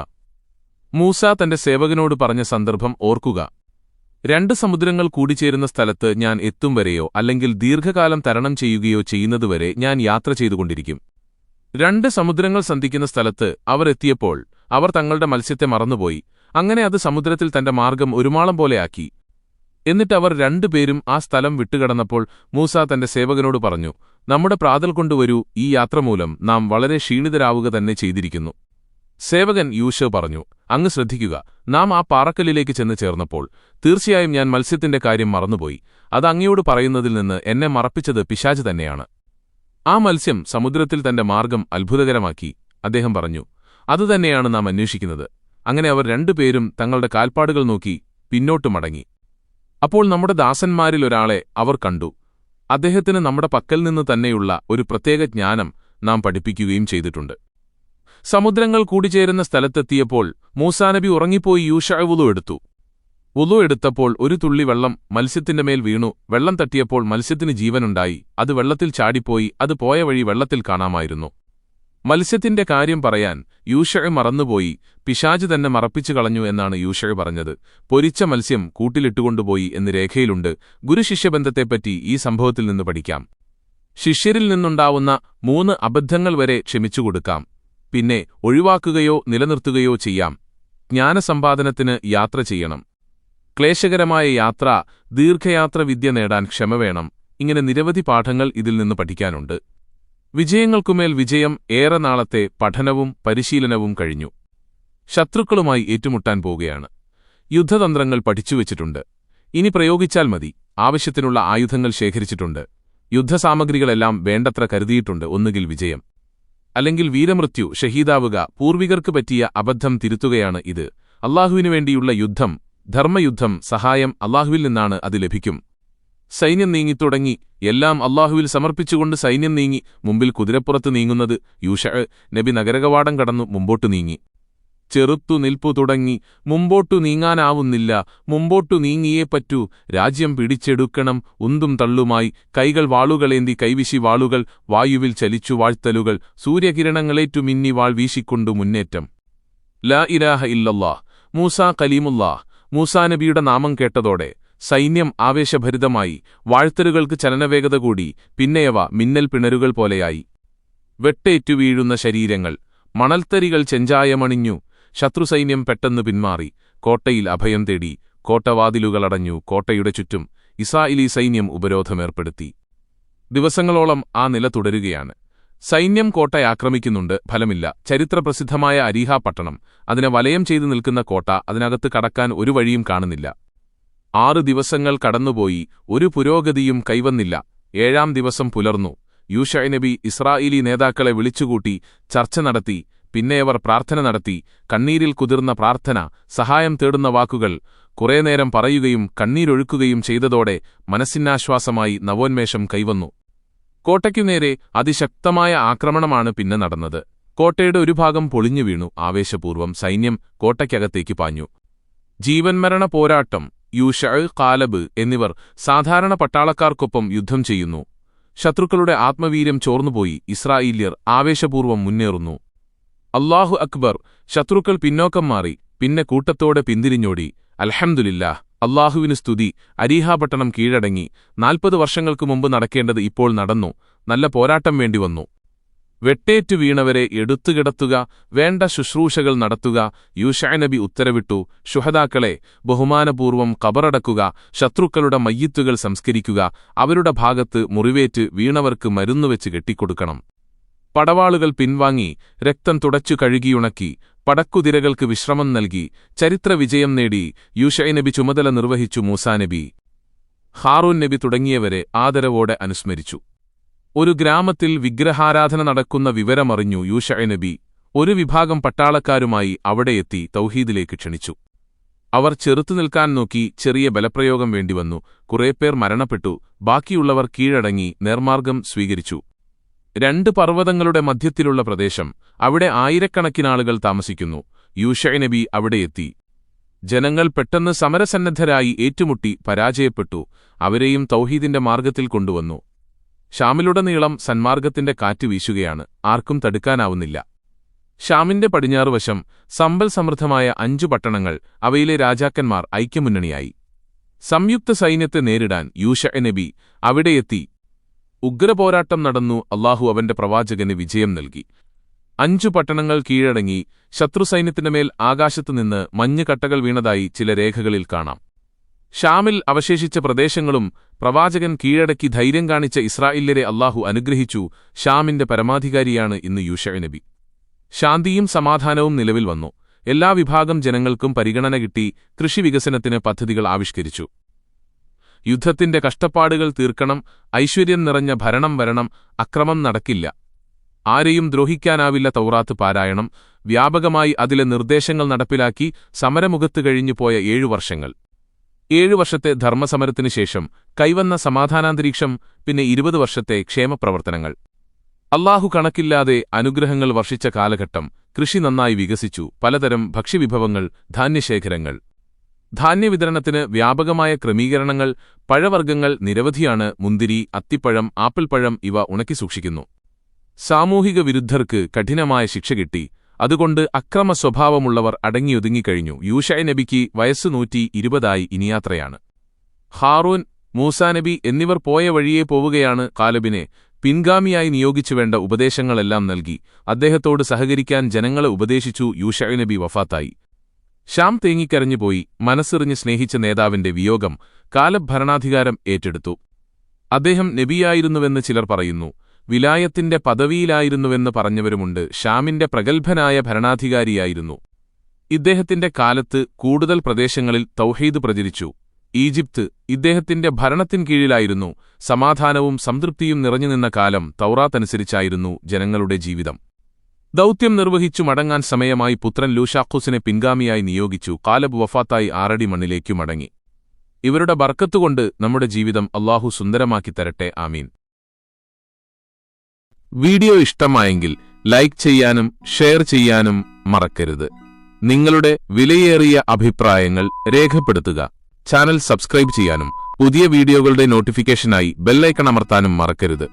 Speaker 1: മൂസ തന്റെ സേവകനോട് പറഞ്ഞ സന്ദർഭം ഓർക്കുക. 2 സമുദ്രങ്ങൾ കൂടിച്ചേരുന്ന സ്ഥലത്ത് ഞാൻ എത്തും വരെയോ അല്ലെങ്കിൽ ദീർഘകാലം തരണം ചെയ്യുകയോ ചെയ്യുന്നതുവരെ ഞാൻ യാത്ര ചെയ്തുകൊണ്ടിരിക്കും. 2 സമുദ്രങ്ങൾ സന്ധിക്കുന്ന സ്ഥലത്ത് അവർ എത്തിയപ്പോൾ അവർ തങ്ങളുടെ മത്സ്യത്തെ മറന്നുപോയി. അങ്ങനെ അത് സമുദ്രത്തിൽ തന്റെ മാർഗ്ഗം ഒരുമാളം പോലെയാക്കി. എന്നിട്ട് അവർ 2 പേരും ആ സ്ഥലം വിട്ടുകടന്നപ്പോൾ മൂസ തന്റെ സേവകനോട് പറഞ്ഞു, നമ്മുടെ പ്രാതൽ കൊണ്ടുവരൂ, ഈ യാത്ര മൂലം നാം വളരെ ക്ഷീണിതരാവുക തന്നെ ചെയ്തിരിക്കുന്നു. സേവകൻ യൂശ പറഞ്ഞു, അങ്ങ് ശ്രദ്ധിക്കുക, നാം ആ പാറക്കല്ലിലേക്ക് ചെന്ന് ചേർന്നപ്പോൾ തീർച്ചയായും ഞാൻ മത്സ്യത്തിന്റെ കാര്യം മറന്നുപോയി. അത് അങ്ങയോട് പറയുന്നതിൽ നിന്ന് എന്നെ മറപ്പിച്ചത് പിശാച് തന്നെയാണ്. ആ മത്സ്യം സമുദ്രത്തിൽ തന്റെ മാർഗ്ഗം അത്ഭുതകരമാക്കി. അദ്ദേഹം പറഞ്ഞു, അതുതന്നെയാണ് നാം അന്വേഷിക്കുന്നത്. അങ്ങനെ അവർ 2 പേരും തങ്ങളുടെ കാൽപ്പാടുകൾ നോക്കി പിന്നോട്ടു മടങ്ങി. അപ്പോൾ നമ്മുടെ ദാസന്മാരിൽ ഒരാളെ അവർ കണ്ടു. അദ്ദേഹത്തിന് നമ്മുടെ പക്കൽ നിന്ന് തന്നെയുള്ള ഒരു പ്രത്യേക ജ്ഞാനം നാം പഠിപ്പിക്കുകയും ചെയ്തിട്ടുണ്ട്. സമുദ്രങ്ങൾ കൂടിച്ചേരുന്ന സ്ഥലത്തെത്തിയപ്പോൾ മൂസാനബി ഉറങ്ങിപ്പോയി. യൂശഅ വുളു എടുത്തപ്പോൾ ഒരു തുള്ളി വെള്ളം മത്സ്യത്തിന്റെ മേൽ വീണു. വെള്ളം തട്ടിയപ്പോൾ മത്സ്യത്തിന് ജീവനുണ്ടായി. അത് വെള്ളത്തിൽ ചാടിപ്പോയി. അത് പോയ വഴി വെള്ളത്തിൽ കാണാമായിരുന്നു. മത്സ്യത്തിന്റെ കാര്യം പറയാൻ യൂശഅ മറന്നുപോയി. പിശാച് തന്നെ മറപ്പിച്ചു കളഞ്ഞു എന്നാണ് യൂശഅ പറഞ്ഞത്. പൊരിച്ച മത്സ്യം കൂട്ടിലിട്ടുകൊണ്ടുപോയി എന്ന് രേഖയിലുണ്ട്. ഗുരുശിഷ്യബന്ധത്തെപ്പറ്റി ഈ സംഭവത്തിൽ നിന്ന് പഠിക്കാം. ശിഷ്യരിൽ നിന്നുണ്ടാവുന്ന 3 അബദ്ധങ്ങൾ വരെ ക്ഷമിച്ചുകൊടുക്കാം. പിന്നെ ഒഴിവാക്കുകയോ നിലനിർത്തുകയോ ചെയ്യാം. ജ്ഞാനസമ്പാദനത്തിന് യാത്ര ചെയ്യണം. ക്ലേശകരമായ യാത്ര, ദീർഘയാത്ര വിദ്യ നേടാൻ ക്ഷമ വേണം. ഇങ്ങനെ നിരവധി പാഠങ്ങൾ ഇതിൽ നിന്ന് പഠിക്കാനുണ്ട്. വിജയങ്ങൾക്കുമേൽ വിജയം. ഏറെ നാളത്തെ പഠനവും പരിശീലനവും കഴിഞ്ഞു. ശത്രുക്കളുമായി ഏറ്റുമുട്ടാൻ പോവുകയാണ്. യുദ്ധതന്ത്രങ്ങൾ പഠിച്ചുവച്ചിട്ടുണ്ട്. ഇനി പ്രയോഗിച്ചാൽ മതി. ആവശ്യത്തിനുള്ള ആയുധങ്ങൾ ശേഖരിച്ചിട്ടുണ്ട്. യുദ്ധസാമഗ്രികളെല്ലാം വേണ്ടത്ര കരുതിയിട്ടുണ്ട്. ഒന്നുകിൽ വിജയം, അല്ലെങ്കിൽ വീരമൃത്യു, ഷഹീദാവുക. പൂർവികർക്ക് പറ്റിയ അബദ്ധം തിരുത്തുകയാണ് ഇത്. അല്ലാഹുവിനു വേണ്ടിയുള്ള യുദ്ധം, ധർമ്മയുദ്ധം. സഹായം അല്ലാഹുവിൽ നിന്നാണ്, അത് ലഭിക്കും. സൈന്യം നീങ്ങിത്തുടങ്ങി. എല്ലാം അല്ലാഹുവിൽ സമർപ്പിച്ചുകൊണ്ട് സൈന്യം നീങ്ങി. മുമ്പിൽ കുതിരപ്പുറത്ത് നീങ്ങുന്നത് യൂശഅ നബി നഗരകവാടം കടന്നു മുമ്പോട്ടു നീങ്ങി. ചെറുത്തു നിൽപ്പു തുടങ്ങി. മുമ്പോട്ടു നീങ്ങാനാവുന്നില്ല. മുമ്പോട്ടു നീങ്ങിയേ പറ്റൂ. രാജ്യം പിടിച്ചെടുക്കണം. ഉന്തും തള്ളുമായി. കൈകൾ വാളുകളേന്തി. കൈവിശി വാളുകൾ. വായുവിൽ ചലിച്ചു വാഴ്ത്തലുകൾ. സൂര്യകിരണങ്ങളേറ്റു മിന്നി വാൾ വീശിക്കൊണ്ടു മുന്നേറ്റം. ലാ ഇലാഹ ഇല്ലല്ലാഹ്. മൂസാ കലീമുല്ലാഹ്. മൂസാനബിയുടെ നാമം കേട്ടതോടെ സൈന്യം ആവേശഭരിതമായി. വാഴ്ത്തലുകൾക്ക് ചലനവേഗത കൂടി. പിന്നെയവ മിന്നൽ പിണരുകൾ പോലെയായി. വെട്ടേറ്റു വീഴുന്ന ശരീരങ്ങൾ. മണൽത്തരികൾ ചെഞ്ചായമണിഞ്ഞു. ശത്രുസൈന്യം പെട്ടെന്ന് പിന്മാറി. കോട്ടയിൽ അഭയം തേടി. കോട്ടവാതിലുകളടഞ്ഞു. കോട്ടയുടെ ചുറ്റും ഇസ്രായേലി സൈന്യം ഉപരോധമേർപ്പെടുത്തി. ദിവസങ്ങളോളം ആ നില തുടരുകയാണ്. സൈന്യം കോട്ടയാക്രമിക്കുന്നുണ്ട്. ഫലമില്ല. ചരിത്രപ്രസിദ്ധമായ അരീഹ പട്ടണം. അതിനെ വലയം ചെയ്തു നിൽക്കുന്ന കോട്ട. അതിനകത്ത് കടക്കാൻ ഒരു വഴിയും കാണുന്നില്ല. 6 ദിവസങ്ങൾ കടന്നുപോയി. ഒരു പുരോഗതിയും കൈവന്നില്ല. 7-ാം ദിവസം പുലർന്നു. യൂശഅ നബി ഇസ്രായേലി നേതാക്കളെ വിളിച്ചുകൂട്ടി ചർച്ച നടത്തി. പിന്നെയവർ പ്രാർത്ഥന നടത്തി. കണ്ണീരിൽ കുതിർന്ന പ്രാർത്ഥന, സഹായം തേടുന്ന വാക്കുകൾ കുറേനേരം പറയുകയും കണ്ണീരൊഴുക്കുകയും ചെയ്തതോടെ മനസ്സിനാശ്വാസമായി നവോന്മേഷം കൈവന്നു. കോട്ടയ്ക്കുനേരെ അതിശക്തമായ ആക്രമണമാണ് പിന്നെ നടന്നത്. കോട്ടയുടെ ഒരു ഭാഗം പൊളിഞ്ഞു വീണു. ആവേശപൂർവ്വം സൈന്യം കോട്ടയ്ക്കകത്തേക്ക് പാഞ്ഞു. ജീവൻമരണ പോരാട്ടം. യൂശഅ, കാലബ് എന്നിവർ സാധാരണ പട്ടാളക്കാർക്കൊപ്പം യുദ്ധം ചെയ്യുന്നു. ശത്രുക്കളുടെ ആത്മവീര്യം ചോർന്നുപോയി. ഇസ്രായേല്യർ ആവേശപൂർവ്വം മുന്നേറുന്നു. അല്ലാഹു അക്ബർ. ശത്രുക്കൾ പിന്നോക്കം മാറി. പിന്നെ കൂട്ടത്തോടെ പിന്തിരിഞ്ഞോടി. അൽഹംദുലില്ലാഹ്. അല്ലാഹുവിന് സ്തുതി. അരീഹ പട്ടണം കീഴടങ്ങി. 40 വർഷങ്ങൾക്ക് മുമ്പ് നടക്കേണ്ടത് ഇപ്പോൾ നടന്നു. നല്ല പോരാട്ടം വേണ്ടിവന്നു. വെട്ടേറ്റു വീണവരെ എടുത്തുകിടത്തുക. വേണ്ട ശുശ്രൂഷകൾ നടത്തുക. യൂശഅ നബി ഉത്തരവിട്ടു, ശുഹദാക്കളെ ബഹുമാനപൂർവ്വം ഖബറടക്കുക. ശത്രുക്കളുടെ മയ്യിത്തുകൾ സംസ്കരിക്കുക. അവരുടെ ഭാഗത്ത് മുറിവേറ്റ് വീണവർക്ക് മരുന്നുവെച്ച് കെട്ടിക്കൊടുക്കണം. പടവാളുകൾ പിൻവാങ്ങി. രക്തം തുടച്ചു കഴുകിയുണക്കി. പടക്കുതിരകൾക്ക് വിശ്രമം നൽകി. ചരിത്രവിജയം നേടി. യൂശഅ നബി ചുമതല നിർവഹിച്ചു. മൂസാനബി, ഹാറൂൻ നബി തുടങ്ങിയവരെ ആദരവോടെ അനുസ്മരിച്ചു. ഒരു ഗ്രാമത്തിൽ വിഗ്രഹാരാധന നടക്കുന്ന വിവരമറിഞ്ഞു യൂശഅ നബി. ഒരു വിഭാഗം പട്ടാളക്കാരുമായി അവിടെയെത്തി തൗഹീദിലേക്ക് ക്ഷണിച്ചു. അവർ ചെറുത്തുനിൽക്കാൻ നോക്കി ചെറിയ ബലപ്രയോഗം വേണ്ടിവന്നു. കുറേപ്പേർ മരണപ്പെട്ടു. ബാക്കിയുള്ളവർ കീഴടങ്ങി നേർമാർഗം സ്വീകരിച്ചു. 2 പർവ്വതങ്ങളുടെ മധ്യത്തിലുള്ള പ്രദേശം. അവിടെ ആയിരക്കണക്കിനാളുകൾ താമസിക്കുന്നു. യൂശഅ നബി അവിടെയെത്തി. ജനങ്ങൾ പെട്ടെന്ന് സമരസന്നദ്ധരായി ഏറ്റുമുട്ടി പരാജയപ്പെട്ടു. അവരെയും തൗഹീദിന്റെ മാർഗ്ഗത്തിൽ കൊണ്ടുവന്നു. ഷാമിലുടനീളം സന്മാർഗ്ഗത്തിന്റെ കാറ്റ് വീശുകയാണ്. ആർക്കും തടുക്കാനാവുന്നില്ല. ഷാമിന്റെ പടിഞ്ഞാറുവശം സമ്പൽ സമൃദ്ധമായ 5 പട്ടണങ്ങൾ. അവയിലെ രാജാക്കന്മാർ ഐക്യമുന്നണിയായി. സംയുക്ത സൈന്യത്തെ നേരിടാൻ യൂശഅ നബി അവിടെയെത്തി. ഉഗ്രപോരാട്ടം നടന്നു. അല്ലാഹു അവന്റെ പ്രവാചകന് വിജയം നൽകി. 5 പട്ടണങ്ങൾ കീഴടങ്ങി. ശത്രുസൈന്യത്തിന്റെ മേൽ ആകാശത്തുനിന്ന് മഞ്ഞുകട്ടകൾ വീണതായി ചില രേഖകളിൽ കാണാം. ഷാമിൽ അവശേഷിച്ച പ്രദേശങ്ങളും പ്രവാചകൻ കീഴടക്കി ധൈര്യം കാണിച്ച ഇസ്രായേല്യരെ അല്ലാഹു അനുഗ്രഹിച്ചു. ഷാമിന്റെ പരമാധികാരിയാണ് ഇന്ന് യൂശഅ നബി. ശാന്തിയും സമാധാനവും നിലവിൽ വന്നു. എല്ലാ വിഭാഗം ജനങ്ങൾക്കും പരിഗണന കിട്ടി. കൃഷി വികസനത്തിന് പദ്ധതികൾ ആവിഷ്കരിച്ചു. യുദ്ധത്തിന്റെ കഷ്ടപ്പാടുകൾ തീർക്കണം. ഐശ്വര്യം നിറഞ്ഞ ഭരണം വരണം. അക്രമം നടക്കില്ല. ആരെയും ദ്രോഹിക്കാനാവില്ല. തൗറാത്ത് പാരായണം. വ്യാപകമായി അതിലെ നിർദ്ദേശങ്ങൾ നടപ്പിലാക്കി. സമരമുഖത്ത് കഴിഞ്ഞുപോയ 7 വർഷങ്ങൾ. 7 വർഷത്തെ ധർമ്മസമരത്തിനു ശേഷം കൈവന്ന സമാധാനാന്തരീക്ഷം. പിന്നെ 20 വർഷത്തെ ക്ഷേമപ്രവർത്തനങ്ങൾ. അല്ലാഹു കണക്കില്ലാതെ അനുഗ്രഹങ്ങൾ വർഷിച്ച കാലഘട്ടം. കൃഷി നന്നായി വികസിച്ചു. പലതരം ഭക്ഷ്യവിഭവങ്ങൾ, ധാന്യശേഖരങ്ങൾ. ധാന്യവിതരണത്തിന് വ്യാപകമായ ക്രമീകരണങ്ങൾ. പഴവർഗ്ഗങ്ങൾ നിരവധിയാണ്. മുന്തിരി, അത്തിപ്പഴം, ആപ്പിൾപ്പഴം ഇവ ഉണക്കി സൂക്ഷിക്കുന്നു. സാമൂഹിക വിരുദ്ധർക്ക് കഠിനമായ ശിക്ഷ കിട്ടി. അതുകൊണ്ട് അക്രമ സ്വഭാവമുള്ളവർ അടങ്ങിയൊതുങ്ങിക്കഴിഞ്ഞു. യൂശഅ നബിക്ക് വയസ്സ് 120 ഇനി യാത്രയാണ്. ഹാറൂൻ, മൂസാനബി എന്നിവർ പോയ വഴിയേ പോവുകയാണ്. കാലബിനെ പിൻഗാമിയായി നിയോഗിച്ചുവേണ്ട ഉപദേശങ്ങളെല്ലാം നൽകി. അദ്ദേഹത്തോട് സഹകരിക്കാൻ ജനങ്ങളെ ഉപദേശിച്ചു. യൂശഅ നബി വഫാത്തായി. ഷാം തേങ്ങിക്കരഞ്ഞുപോയി. മനസ്സെറിഞ്ഞ് സ്നേഹിച്ച നേതാവിന്റെ വിയോഗം. കാലബ് ഭരണാധികാരം ഏറ്റെടുത്തു. അദ്ദേഹം നബിയായിരുന്നുവെന്ന് ചിലർ പറയുന്നു. വിലായത്തിന്റെ പദവിയിലായിരുന്നുവെന്ന് പറഞ്ഞവരുമുണ്ട്. ഷാമിന്റെ പ്രഗത്ഭനായ ഭരണാധികാരിയായിരുന്നു. ഇദ്ദേഹത്തിന്റെ കാലത്ത് കൂടുതൽ പ്രദേശങ്ങളിൽ തൗഹീദ് പ്രചരിച്ചു. ഈജിപ്ത് ഇദ്ദേഹത്തിന്റെ ഭരണത്തിൻ കീഴിലായിരുന്നു. സമാധാനവും സംതൃപ്തിയും നിറഞ്ഞുനിന്ന കാലം. തൗറാത്തനുസരിച്ചായിരുന്നു ജനങ്ങളുടെ ജീവിതം. ദൗത്യം നിർവഹിച്ചു മടങ്ങാൻ സമയമായി. പുത്രൻ ലൂഷാഖൂസിനെ പിൻഗാമിയായി നിയോഗിച്ചു. കാലബ് വഫാത്തായി 6 അടി മണ്ണിലേക്കു മടങ്ങി. ഇവരുടെ ബർക്കത്തുകൊണ്ട് നമ്മുടെ ജീവിതം അല്ലാഹു സുന്ദരമാക്കി തരട്ടെ. ആമീൻ. വീഡിയോ ഇഷ്ടമായെങ്കിൽ ലൈക്ക് ചെയ്യാനും ഷെയർ ചെയ്യാനും മറക്കരുത്. നിങ്ങളുടെ വിലയേറിയ അഭിപ്രായങ്ങൾ രേഖപ്പെടുത്തുക. ചാനൽ സബ്സ്ക്രൈബ് ചെയ്യാനും പുതിയ വീഡിയോകളുടെ നോട്ടിഫിക്കേഷനായി ബെല്ലൈക്കൺ അമർത്താനും മറക്കരുത്.